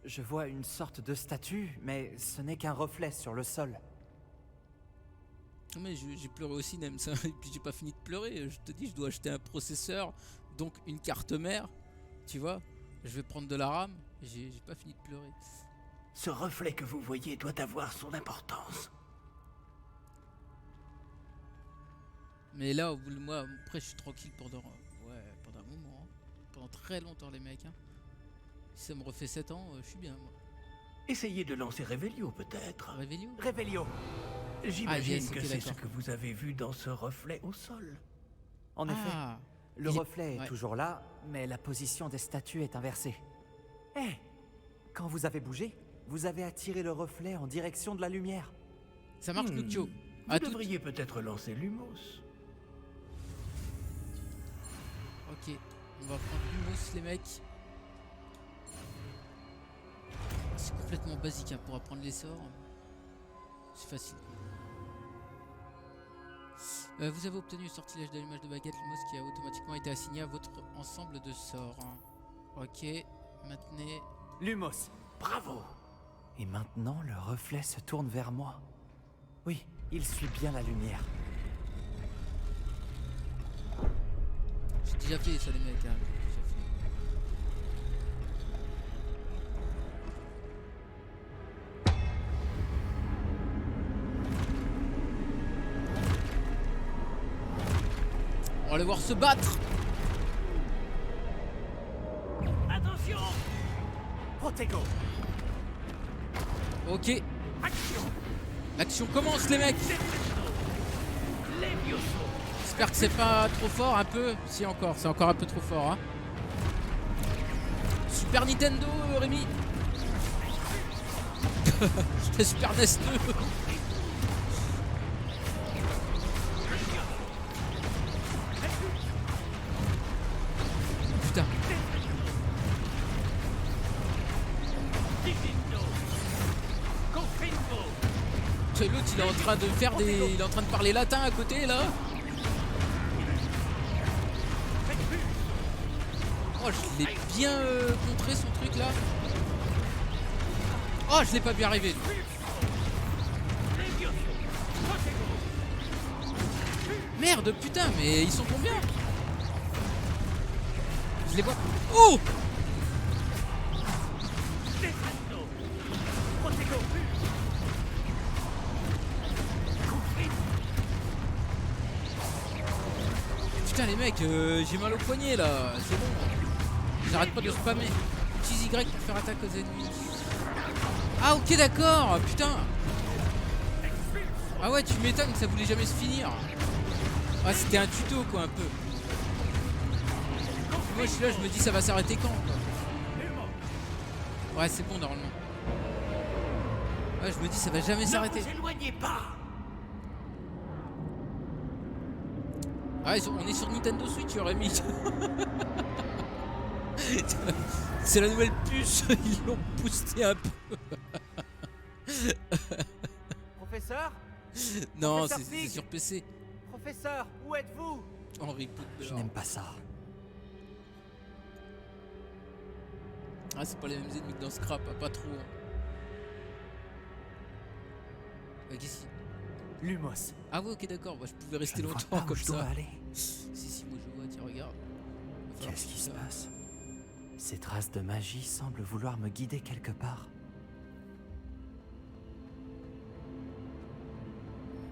Je vois une sorte de statue, mais ce n'est qu'un reflet sur le sol. Mais j'ai pleuré aussi, Nems. Et puis j'ai pas fini de pleurer. Je te dis, je dois acheter un processeur, donc une carte mère. Tu vois, je vais prendre de la RAM. J'ai pas fini de pleurer. Ce reflet que vous voyez doit avoir son importance. Mais là, au bout de moi, après, je suis tranquille pendant, ouais, pendant un moment. Hein. Pendant très longtemps, les mecs. Hein. Si ça me refait 7 ans, je suis bien, moi. Essayez de lancer Revelio, peut-être. Réveillez. Révélio. J'imagine yes, ok, que c'est ce d'accord. que vous avez vu dans ce reflet au sol. En effet, Ah, le il est- reflet est ouais. toujours là, mais la position des statues est inversée. Eh, quand vous avez bougé, vous avez attiré le reflet en direction de la lumière. ça marche, Lucio. Vous À toutes. devriez peut-être lancer Lumos. Ok, on va prendre Lumos, les mecs. C'est complètement basique hein, pour apprendre les sorts. C'est facile. Vous avez obtenu un sortilège d'allumage de baguette Lumos qui a automatiquement été assigné à votre ensemble de sorts. Ok, maintenez. Lumos. Bravo! Et maintenant, le reflet se tourne vers moi. Oui, il suit bien la lumière. J'ai déjà fait ça, les mecs. Hein. J'ai déjà fait. On va les voir se battre. Attention! Protego. Ok, Action! l'action commence, les mecs. Levioso! J'espère que c'est pas trop fort, un peu. Si, encore, c'est encore un peu trop fort. Hein. Super Nintendo, Rémi. C'était Super NES 2. Putain. Divino! Confringo! Tu sais, l'autre, il est en train de faire des. Il est en train de parler latin à côté, là. Oh, je l'ai bien contré son truc là. Oh, je l'ai pas vu arriver. lui. Levioso! Protego! Merde, putain, mais ils sont combien? Je les vois. Oh! Defendo! Protego! Confringo! Putain, les mecs, j'ai mal au poignet là. C'est bon. J'arrête pas de spammer. Utilise Y pour faire attaque aux ennemis. Ah, ok, d'accord. Putain. Ah ouais, tu m'étonnes que ça voulait jamais se finir. Ah, c'était un tuto quoi, un peu. Moi, je suis là, je me dis ça va s'arrêter quand quoi. Ouais, c'est bon normalement. Ouais, je me dis ça va jamais s'arrêter. Ne vous éloignez pas. Ah, on est sur Nintendo Switch, Rémi. C'est la nouvelle puce, ils l'ont boosté un peu. Professeur? Non, Professeur c'est Fig. sur PC. Professeur, où êtes-vous? Henri Poudlard. Je n'aime pas ça. Ah, c'est pas les mêmes ennemis que dans Scrap, hein, pas trop. Hein. Qu'est-ce qu'il... Lumos. Ah ouais, ok, d'accord, bah, je pouvais rester Je ne vois longtemps pas où comme je dois ça. aller. Si, moi je vois, tiens, regarde. Va falloir Qu'est-ce que qui je se fasse ça. passe? Ces traces de magie semblent vouloir me guider quelque part.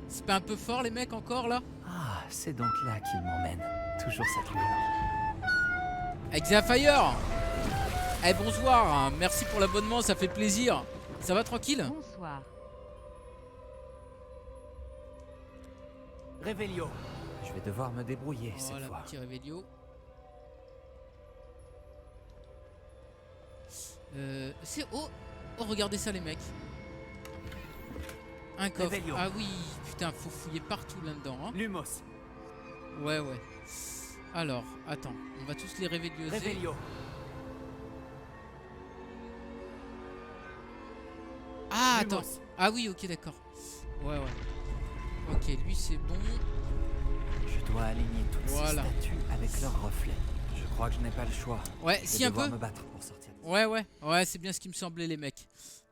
C'est pas un peu fort les mecs encore là? Ah, c'est donc là qu'il m'emmène. Toujours cette lueur. Exafire. Eh bonsoir, hein. Merci pour l'abonnement, ça fait plaisir. Ça va tranquille? Bonsoir. Révélio. Je vais devoir me débrouiller cette Voilà, fois. petit Révélio. C'est... Oh, regardez ça les mecs. Un coffre. Révélio. Ah oui, putain, faut fouiller partout là-dedans. Hein. Lumos. Ouais. Alors, attends, on va tous les révélioser. Révélio. Ah, Lumos. attends. Ah oui, ok, d'accord. Ouais. Ok, lui c'est bon. Je dois aligner toutes Voilà. ces statues avec leurs reflets. Je crois que je n'ai pas le choix. Ouais, Je si vais un devoir peu. me battre pour sortir. Ouais, c'est bien ce qui me semblait les mecs.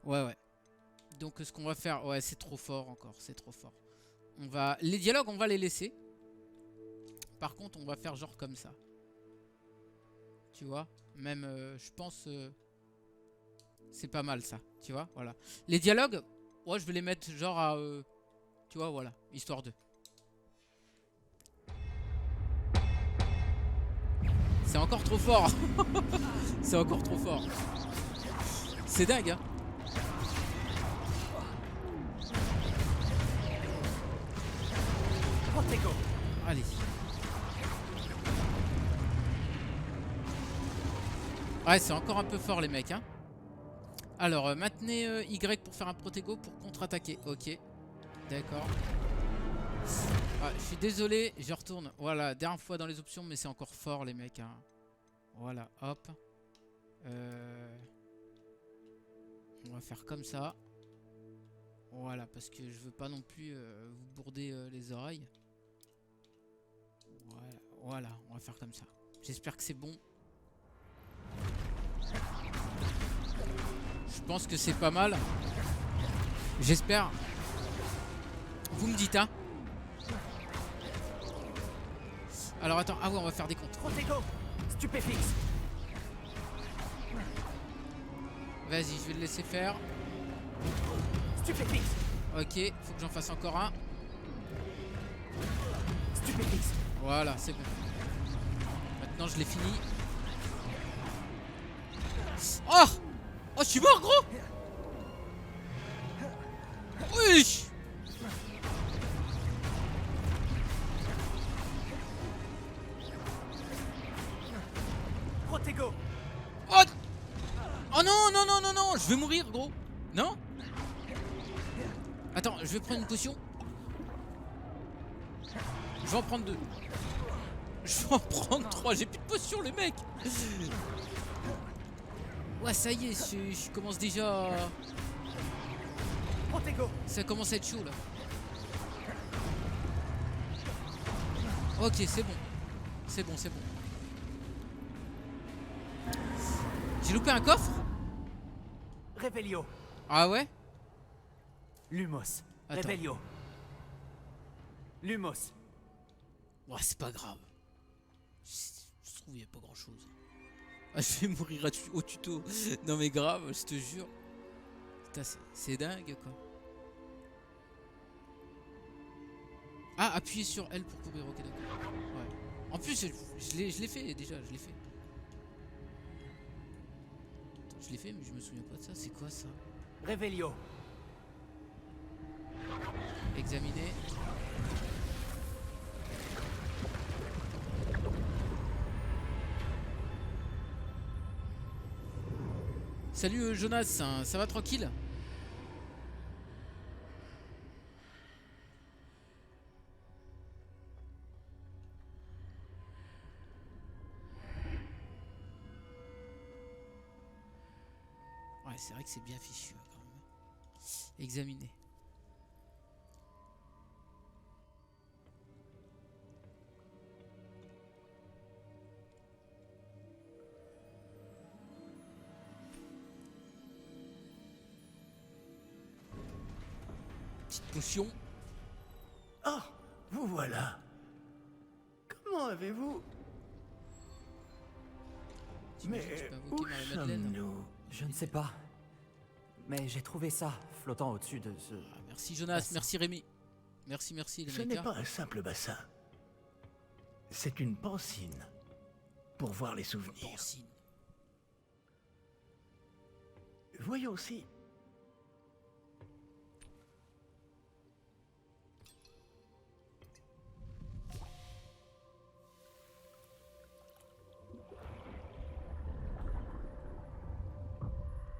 Ouais. Donc ce qu'on va faire, ouais, c'est trop fort encore, c'est trop fort. On va... Les dialogues, on va les laisser. Par contre, on va faire genre comme ça. Tu vois? Même, je pense... c'est pas mal ça, tu vois? Voilà. Les dialogues, ouais, je vais les mettre genre à... tu vois, voilà, histoire de... C'est encore trop fort. C'est encore trop fort. C'est dingue, hein. Protego. Allez. Ouais, c'est encore un peu fort les mecs, hein. Alors, maintenez Y pour faire un protego pour contre-attaquer. Ok. D'accord. Ah, je suis désolé, je retourne. Voilà, dernière fois dans les options, mais c'est encore fort les mecs, hein. Voilà, hop. On va faire comme ça. Voilà, parce que je veux pas non plus vous bourder les oreilles. Voilà, on va faire comme ça. J'espère que c'est bon. Je pense que c'est pas mal. J'espère. Vous me dites, hein. Alors attends, ah ouais, on va faire des comptes. Protego. Stupéfix. Vas-y, je vais le laisser faire. Stupéfix. Ok, faut que j'en fasse encore un. Stupéfix. Voilà, c'est bon. Maintenant, je l'ai fini. Oh! Oh, je suis mort, gros! Oui! Protego. Oh! Oh non! Je vais mourir, gros! Non? Attends, je vais prendre une potion. Je vais en prendre 2. Je vais en prendre 3. J'ai plus de potion, les mecs! Ouais, ça y est, je commence déjà... Protego. Ça commence à être chaud, là. Ok, c'est bon. C'est bon. J'ai loupé un coffre? Révélio. Ah ouais? Lumos. Attends. Révélio. Lumos. Ouais, c'est pas grave. Je trouve qu'il n'y a pas grand chose. Ah, je vais mourir au tuto. Non mais grave, je te jure. Putain, c'est dingue quoi. Ah, appuyez sur L pour courir, ok d'accord. Ouais. En plus, je l'ai fait déjà, je l'ai fait. Attends, je l'ai fait mais je me souviens pas de ça. C'est quoi ça? Révélio. Examiner. Salut Jonas, hein, ça va tranquille? Ouais, c'est vrai que c'est bien fichu hein, quand même. Examiner. Petite potion. Ah, vous voilà. Comment avez-vous... T'imagines, Mais tu peux invoquer où Marie-Madeleine. sommes-nous? Je ne sais pas. Mais j'ai trouvé ça, flottant au-dessus de ce... Ah, merci Jonas, Bassin. merci Rémi. Merci les Ce mecs. n'est hein. pas un simple bassin. C'est une pancine. Pour voir les souvenirs. Pancine. Voyons aussi.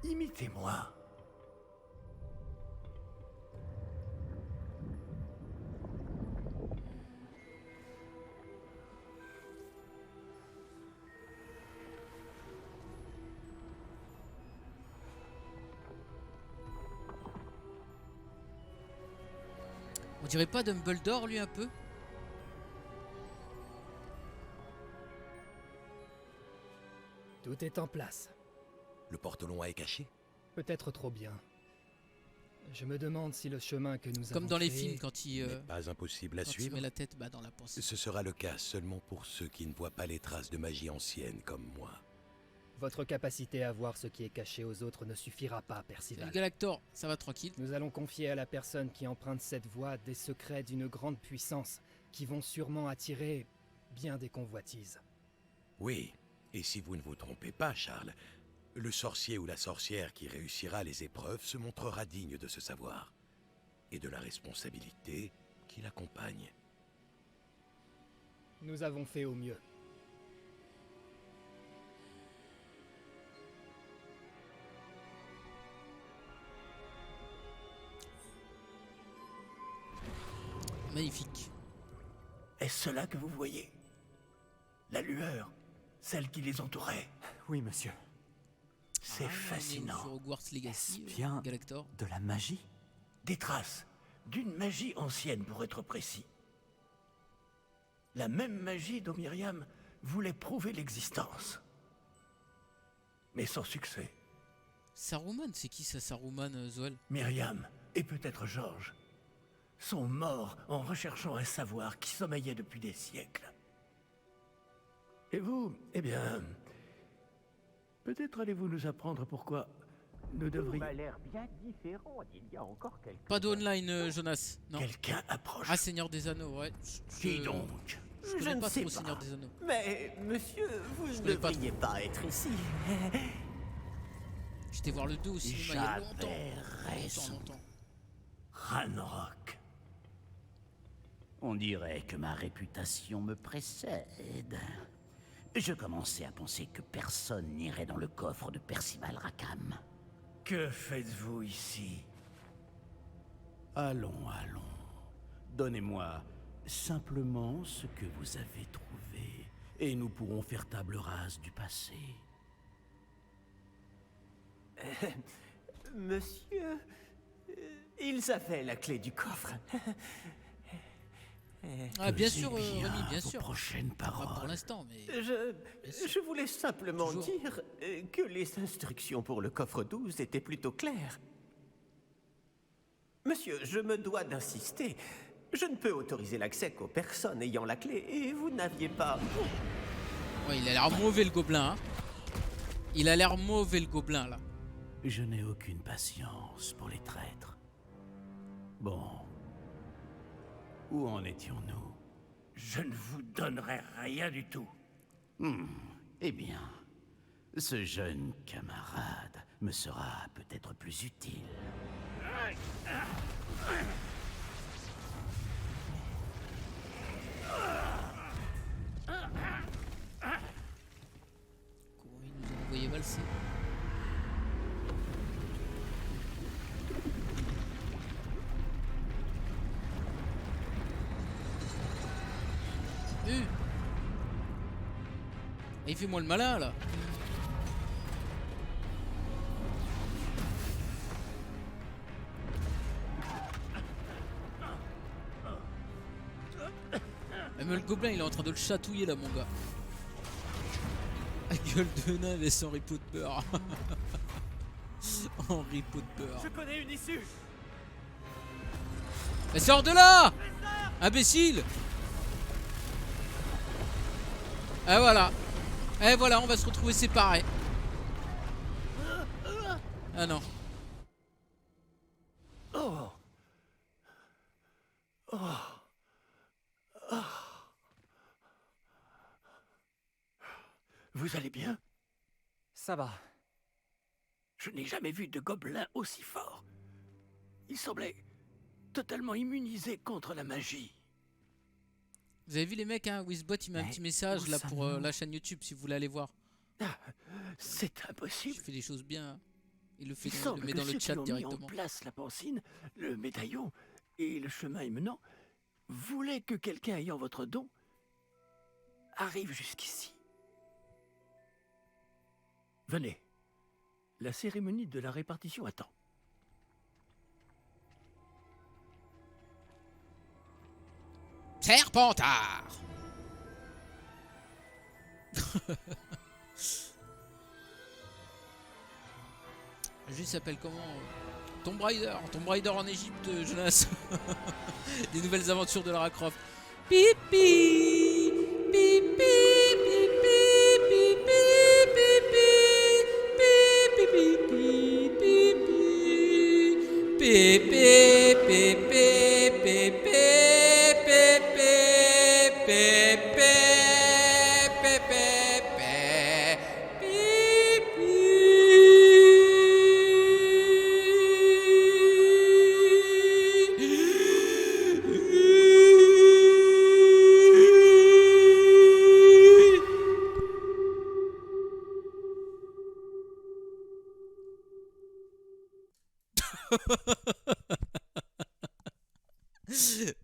Imitez-moi. On dirait pas Dumbledore lui un peu? Tout est en place. Le porte-long est caché? Peut-être trop bien. Je me demande si le chemin que nous avons Comme dans les créé- films quand il, N'est pas impossible à quand il suivre. met la tête dans la pensée. Ce sera le cas seulement pour ceux qui ne voient pas les traces de magie ancienne comme moi. Votre capacité à voir ce qui est caché aux autres ne suffira pas, Percival. Salut Galactor, ça va tranquille? Nous allons confier à la personne qui emprunte cette voie des secrets d'une grande puissance qui vont sûrement attirer bien des convoitises. Oui, et si vous ne vous trompez pas, Charles, le sorcier ou la sorcière qui réussira les épreuves se montrera digne de ce savoir et de la responsabilité qui l'accompagne. Nous avons fait au mieux. Magnifique. Est-ce cela que vous voyez? La lueur, celle qui les entourait. Oui, monsieur. C'est Ah, on est fascinant. sur Hogwarts Legacy, Est-ce bien Galactor. de la magie? Des traces d'une magie ancienne, pour être précis. La même magie dont Myriam voulait prouver l'existence. Mais sans succès. Saruman, c'est qui ça, Saruman, Zoël? Myriam, et peut-être Georges, sont morts en recherchant un savoir qui sommeillait depuis des siècles. Et vous, eh bien... Peut-être allez-vous nous apprendre pourquoi nous devrions... l'air bien différent d'il y a encore quelques Pas de online, Jonas. Non. Quelqu'un approche. Ah, Seigneur des Anneaux, ouais. Qui donc? Je connais pas trop Seigneur des Anneaux. Mais, monsieur, vous ne connais pas devriez pas être ici. J'étais voir le 2 au cinéma il y a longtemps. J'avais raison. Longtemps. Ranrock. On dirait que ma réputation me précède. Je commençais à penser que personne n'irait dans le coffre de Percival Rackham. Que faites-vous ici? Allons, allons. Donnez-moi simplement ce que vous avez trouvé, et nous pourrons faire table rase du passé. Monsieur, ils avaient la clé du coffre. Ah, bien Pesez sûr, Rémi, bien vos sûr. prochaines Pas pour paroles. l'instant, mais... Je voulais simplement Toujours. dire que les instructions pour le coffre 12 étaient plutôt claires. Monsieur, je me dois d'insister. Je ne peux autoriser l'accès qu'aux personnes ayant la clé, et vous n'aviez pas... Ouais, il a l'air mauvais, le gobelin, hein. Il a l'air mauvais, le gobelin, là. Je n'ai aucune patience pour les traîtres. Bon. Où en étions-nous? Je ne vous donnerai rien du tout. Eh bien, ce jeune camarade me sera peut-être plus utile. Comment il nous a envoyé valser? Et il fait moi le malin là. Même le gobelin il est en train de le chatouiller là mon gars. La gueule de nain laisse Henry Potter. Henry Potter. Je connais une issue. Mais sors de là, imbécile. Et voilà. Et voilà, on va se retrouver séparés. Ah non. Oh. Oh. Oh. Vous allez bien? Ça va. Je n'ai jamais vu de gobelin aussi fort. Il semblait totalement immunisé contre la magie. Vous avez vu les mecs, hein, Wizbot il met un petit message là pour la chaîne YouTube si vous voulez aller voir. C'est impossible. Il fait des choses bien. Hein. Il le fait, Il le semble met que dans le ceux chat qui ont mis directement. en place la pancine, le médaillon et le chemin émenant voulaient que quelqu'un ayant votre don arrive jusqu'ici. Venez. La cérémonie de la répartition attend. Serpentard. Le jeu s'appelle comment? Tomb Raider. Tomb Raider en Égypte, Jonas. Des nouvelles aventures de Lara Croft. Pipi. Pipi.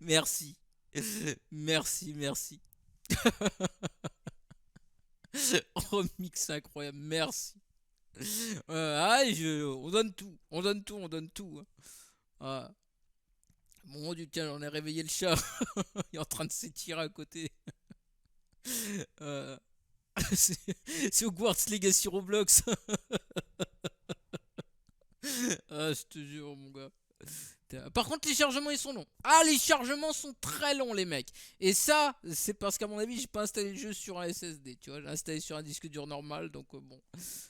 Merci. Merci, merci. Remix incroyable, merci. On donne tout, on donne tout, on donne tout. Ah. Mon dieu, tiens, j'en ai réveillé le chat. Il est en train de s'étirer à côté. C'est Hogwarts Legacy Roblox. Ah, je te jure, mon gars. Par contre, les chargements ils sont longs. Ah, les chargements sont très longs, les mecs. Et ça, c'est parce qu'à mon avis, j'ai pas installé le jeu sur un SSD. Tu vois, j'ai installé sur un disque dur normal. Donc, bon.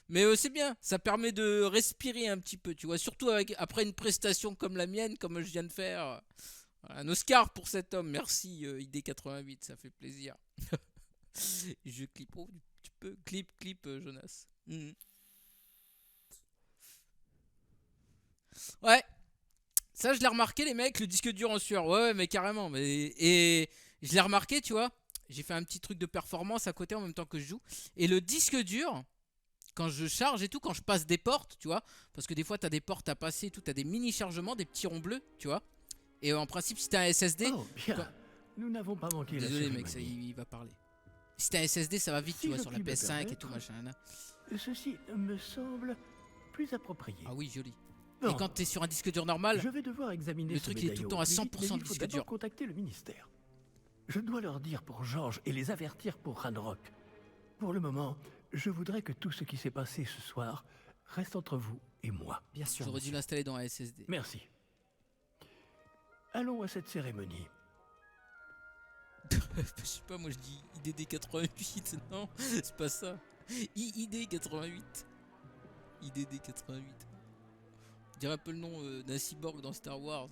Mais c'est bien. Ça permet de respirer un petit peu. Tu vois, surtout après une prestation comme la mienne, comme je viens de faire. Un Oscar pour cet homme. Merci, ID88. Ça fait plaisir. Je clip. Oh, tu peux clip, Jonas. Ouais. Ça, je l'ai remarqué, les mecs, le disque dur en sueur. Ouais, mais carrément. Et je l'ai remarqué, tu vois. J'ai fait un petit truc de performance à côté en même temps que je joue. Et le disque dur, quand je charge et tout, quand je passe des portes, tu vois. Parce que des fois, t'as des portes à passer et tout. T'as des mini-chargements, des petits ronds bleus, tu vois. Et en principe, si t'as un SSD. Oh, bien. Nous n'avons pas manqué Désolé, la mec, ça, cérémonie. il va parler. Si t'as un SSD, ça va vite, Si tu vois, je sur la puis me PS5 et permettre, tout, machin. Là. Ceci me semble plus approprié. Ah oui, joli. Bon, Et quand t'es sur un disque dur normal, je vais devoir examiner le ce truc il est tout le temps à médaillon. 100% Mais de il faut disque d'abord dur. contacter le ministère. Je dois leur dire pour Georges et les avertir pour Ranrock. Pour le moment, je voudrais que tout ce qui s'est passé ce soir reste entre vous et moi. Bien sûr. J'aurais dû monsieur. l'installer dans un SSD. Merci. Allons à cette cérémonie. Je sais pas, moi je dis IDD 88, non, c'est pas ça. IID 88. IDD 88. On dirait un peu le nom d'un cyborg dans Star Wars.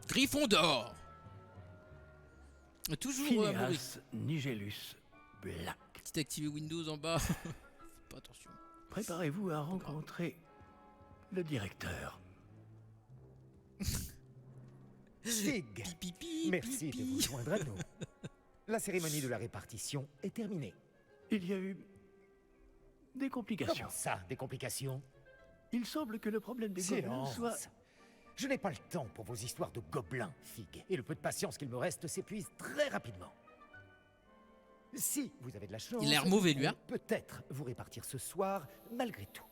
Gryffondor. Toujours Maurice. Phineas Nigellus Black. Petit activer Windows en bas. Faites pas attention. Préparez-vous à rencontrer le directeur. Stig, Pipi, merci de vous joindre à nous. La cérémonie de la répartition est terminée. Il y a eu des complications. Comment ça, des complications? Il semble que le problème des gobelins soit Silence. Je n'ai pas le temps pour vos histoires de gobelins, Fig. Et le peu de patience qu'il me reste s'épuise très rapidement. Si vous avez de la chance, Il a l'air mauvais, lui, hein. peut-être vous répartir ce soir, malgré tout.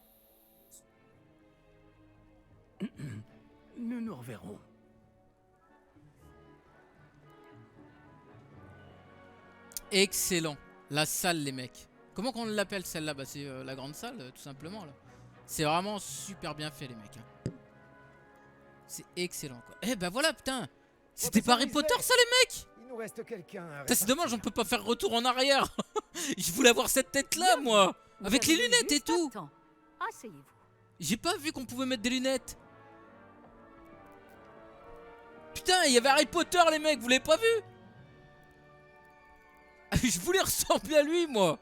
Nous nous reverrons. Excellent. La salle, les mecs. Comment qu'on l'appelle celle-là? Bah c'est la grande salle, tout simplement là. C'est vraiment super bien fait, les mecs. Hein. C'est excellent, quoi. Eh bah voilà, putain. C'était pas Harry Potter, ça, les mecs? Il nous reste quelqu'un à Putain, c'est dommage, on peut pas faire retour en arrière. Je voulais avoir cette tête-là, moi. Avec les lunettes et tout. Asseyez-vous. J'ai pas vu qu'on pouvait mettre des lunettes. Putain, il y avait Harry Potter, les mecs, vous l'avez pas vu? Je voulais ressembler à lui, moi.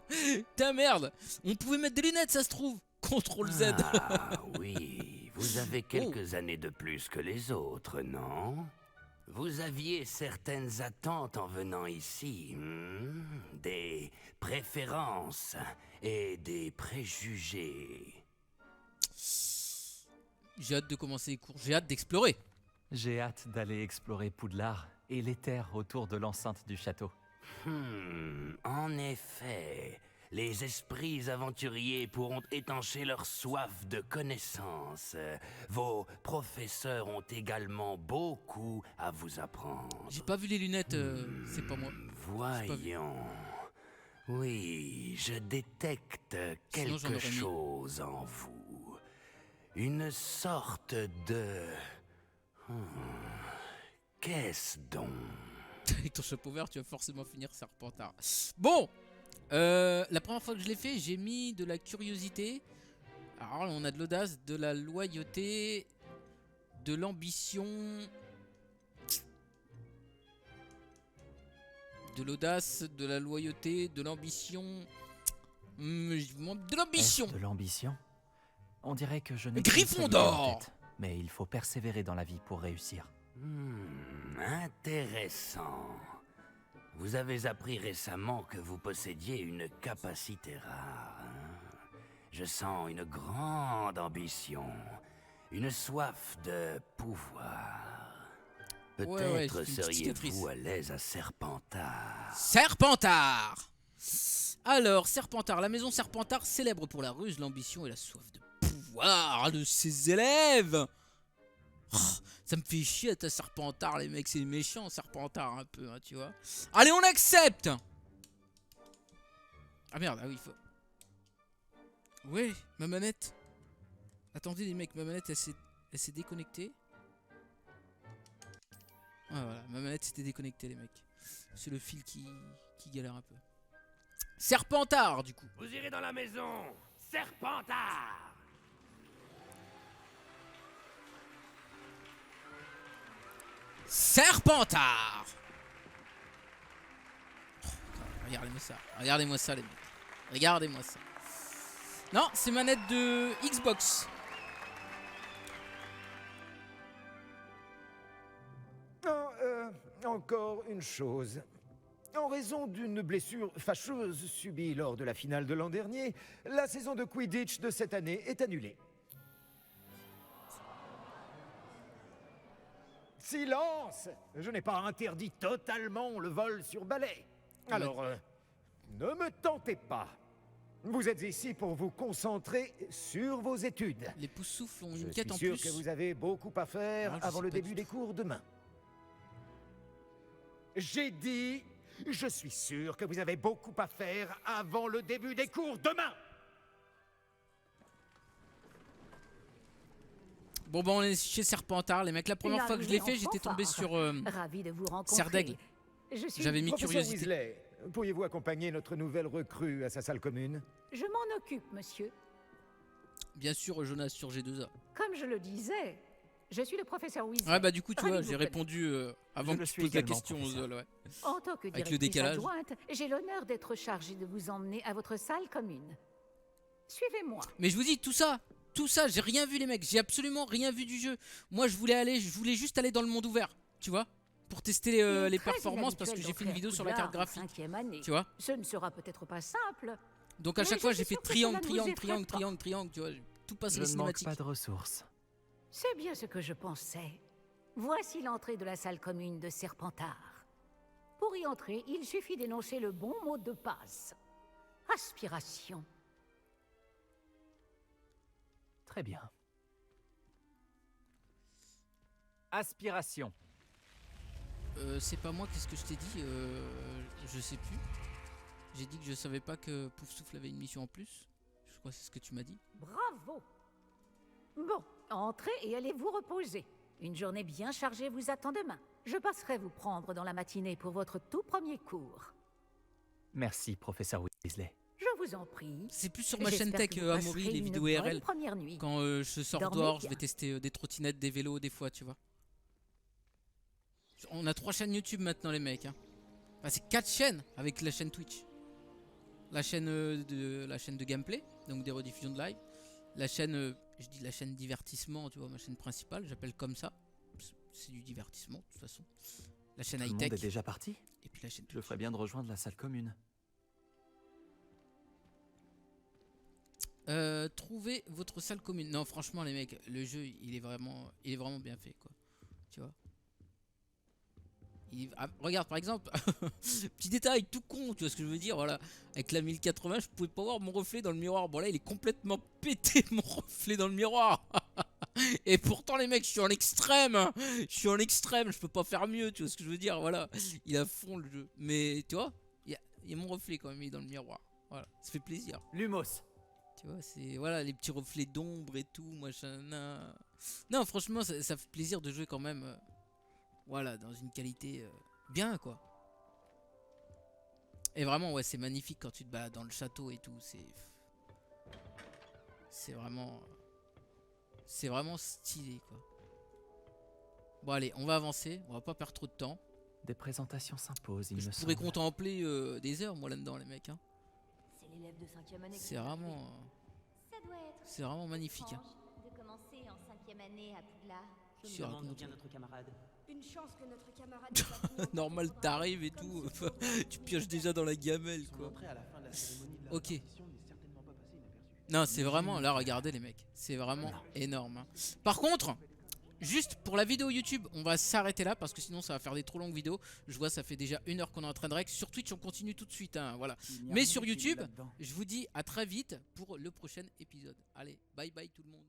Putain, merde. On pouvait mettre des lunettes, ça se trouve. CTRL Z. Ah oui, vous avez quelques années de plus que les autres, non? Vous aviez certaines attentes en venant ici, des préférences et des préjugés. J'ai hâte de commencer les cours, j'ai hâte d'explorer. J'ai hâte d'aller explorer Poudlard et les terres autour de l'enceinte du château. En effet, les esprits aventuriers pourront étancher leur soif de connaissances. Vos professeurs ont également beaucoup à vous apprendre. J'ai pas vu les lunettes, c'est pas moi. Voyons. Oui, je détecte quelque chose en vous. Une sorte de... Qu'est-ce donc? Avec ton chapeau vert, tu vas forcément finir Serpentard. Bon, la première fois que je l'ai fait, j'ai mis de la curiosité. Alors là, on a de l'audace, de la loyauté, de l'ambition. De l'audace, de la loyauté, de l'ambition. De l'ambition. De l'ambition? On dirait que je n'ai Gryffondor. Mais il faut persévérer dans la vie pour réussir. Intéressant. Vous avez appris récemment que vous possédiez une capacité rare. Je sens une grande ambition, une soif de pouvoir. Peut-être seriez-vous à l'aise à Serpentard. Serpentard. Alors, Serpentard, la maison Serpentard célèbre pour la ruse, l'ambition et la soif de pouvoir de ses élèves. Oh, ça me fait chier à Serpentard, les mecs, c'est méchant Serpentard un peu, hein, tu vois. Allez, on accepte. Ah merde, ah oui, il faut... Ouais, ma manette. Attendez les mecs, ma manette, elle s'est déconnectée. Ah voilà, ma manette s'était déconnectée, les mecs. C'est le fil qui galère un peu. Serpentard, du coup. Vous irez dans la maison, Serpentard. Serpentard. Oh, regardez-moi ça. Regardez-moi ça, les mecs. Regardez-moi ça. Non, c'est manette de Xbox. Encore une chose. En raison d'une blessure fâcheuse subie lors de la finale de l'an dernier, la saison de Quidditch de cette année est annulée. Silence! Je n'ai pas interdit totalement le vol sur balai. Alors, ne me tentez pas. Vous êtes ici pour vous concentrer sur vos études. Les Poussoufles ont une quête en plus. Je plus. suis sûr que vous avez beaucoup à faire avant le début des cours demain. J'ai dit, je suis sûr que vous avez beaucoup à faire avant le début des cours demain. Bon bah on est chez Serpentard, les mecs. La première fois que je l'ai fait, j'étais tombé sur Ravi de vous rencontrer. Serre d'Aigle. J'avais mis Professeur curiosité. Weasley, pourriez-vous accompagner notre nouvelle recrue à sa salle commune? Je m'en occupe, monsieur. Bien sûr, Jonas sur G2A. Comme je le disais, je suis le professeur Weasley. Ouais bah du coup tu vois, Ravi de j'ai vous répondu avant que tu poses la question aux ouais. En tant que Avec le directrice décalage. adjointe, j'ai l'honneur d'être chargée de vous emmener à votre salle commune. Suivez-moi. Mais je vous dis, tout ça, j'ai rien vu les mecs, j'ai absolument rien vu du jeu. Moi je voulais juste aller dans le monde ouvert, tu vois, pour tester les performances parce que j'ai fait une vidéo sur la carte graphique, tu vois. Ce ne sera peut-être pas simple. Donc à chaque fois j'ai fait triangle, tu vois, tout passe Je les ne manque cinématiques. pas de ressources. C'est bien ce que je pensais. Voici l'entrée de la salle commune de Serpentard. Pour y entrer, il suffit d'énoncer le bon mot de passe. Aspiration. Très bien. Aspiration. C'est pas moi, qu'est-ce que je t'ai dit je sais plus. J'ai dit que je savais pas que Poufsouffle avait une mission en plus. Je crois que c'est ce que tu m'as dit. Bravo. Bon, entrez et allez vous reposer. Une journée bien chargée vous attend demain. Je passerai vous prendre dans la matinée pour votre tout premier cours. Merci, professeur Weasley. Je vous en prie. C'est plus sur ma chaîne tech, Amaury, les vidéos IRL. Quand je sors dehors, je vais tester des trottinettes, des vélos, des fois, tu vois. On a 3 chaînes YouTube maintenant, les mecs. Hein. Enfin, c'est 4 chaînes avec la chaîne Twitch. La chaîne de gameplay, donc des rediffusions de live. La chaîne, je dis la chaîne divertissement, tu vois, ma chaîne principale, j'appelle comme ça. C'est du divertissement, de toute façon. La chaîne high-tech. Tout le monde est déjà parti? Et puis la chaîne Twitch. Je ferais bien de rejoindre la salle commune. Trouvez votre salle commune. Non, franchement, les mecs, le jeu, il est vraiment bien fait, quoi. Tu vois. Regarde, par exemple, petit détail tout con, tu vois ce que je veux dire, voilà. Avec la 1080, je pouvais pas voir mon reflet dans le miroir. Bon, là, il est complètement pété, mon reflet dans le miroir. Et pourtant, les mecs, je suis en extrême. Je peux pas faire mieux, tu vois ce que je veux dire, voilà. Il est à fond le jeu. Mais, tu vois, il y a mon reflet quand même, il est dans le miroir. Voilà, ça fait plaisir. Lumos. Tu vois, c'est voilà les petits reflets d'ombre et tout, machin. Non, franchement, ça fait plaisir de jouer quand même. Voilà, dans une qualité bien, quoi. Et vraiment, ouais, c'est magnifique quand tu te balades dans le château et tout. C'est vraiment stylé, quoi. Bon, allez, on va avancer. On va pas perdre trop de temps. Des présentations s'imposent, il me semble. Je pourrais contempler des heures, moi, là-dedans, les mecs. Hein. C'est l'élève de 5e année. C'est vraiment... C'est vraiment magnifique. Hein. De commencer en 5e année à Poudlard. Je me demande bien notre camarade. Une chance que notre camarade... Normal, t'arrives et tout. Tu pioches déjà dans la gamelle, quoi. Ok. Non, c'est vraiment... Là, regardez, les mecs. C'est vraiment énorme. Hein. Par contre... Juste pour la vidéo YouTube, on va s'arrêter là parce que sinon ça va faire des trop longues vidéos. Je vois ça fait déjà 1 heure qu'on est en train de règle. Sur Twitch on continue tout de suite, hein, voilà. Mais sur YouTube, je vous dis à très vite pour le prochain épisode. Allez, bye bye tout le monde.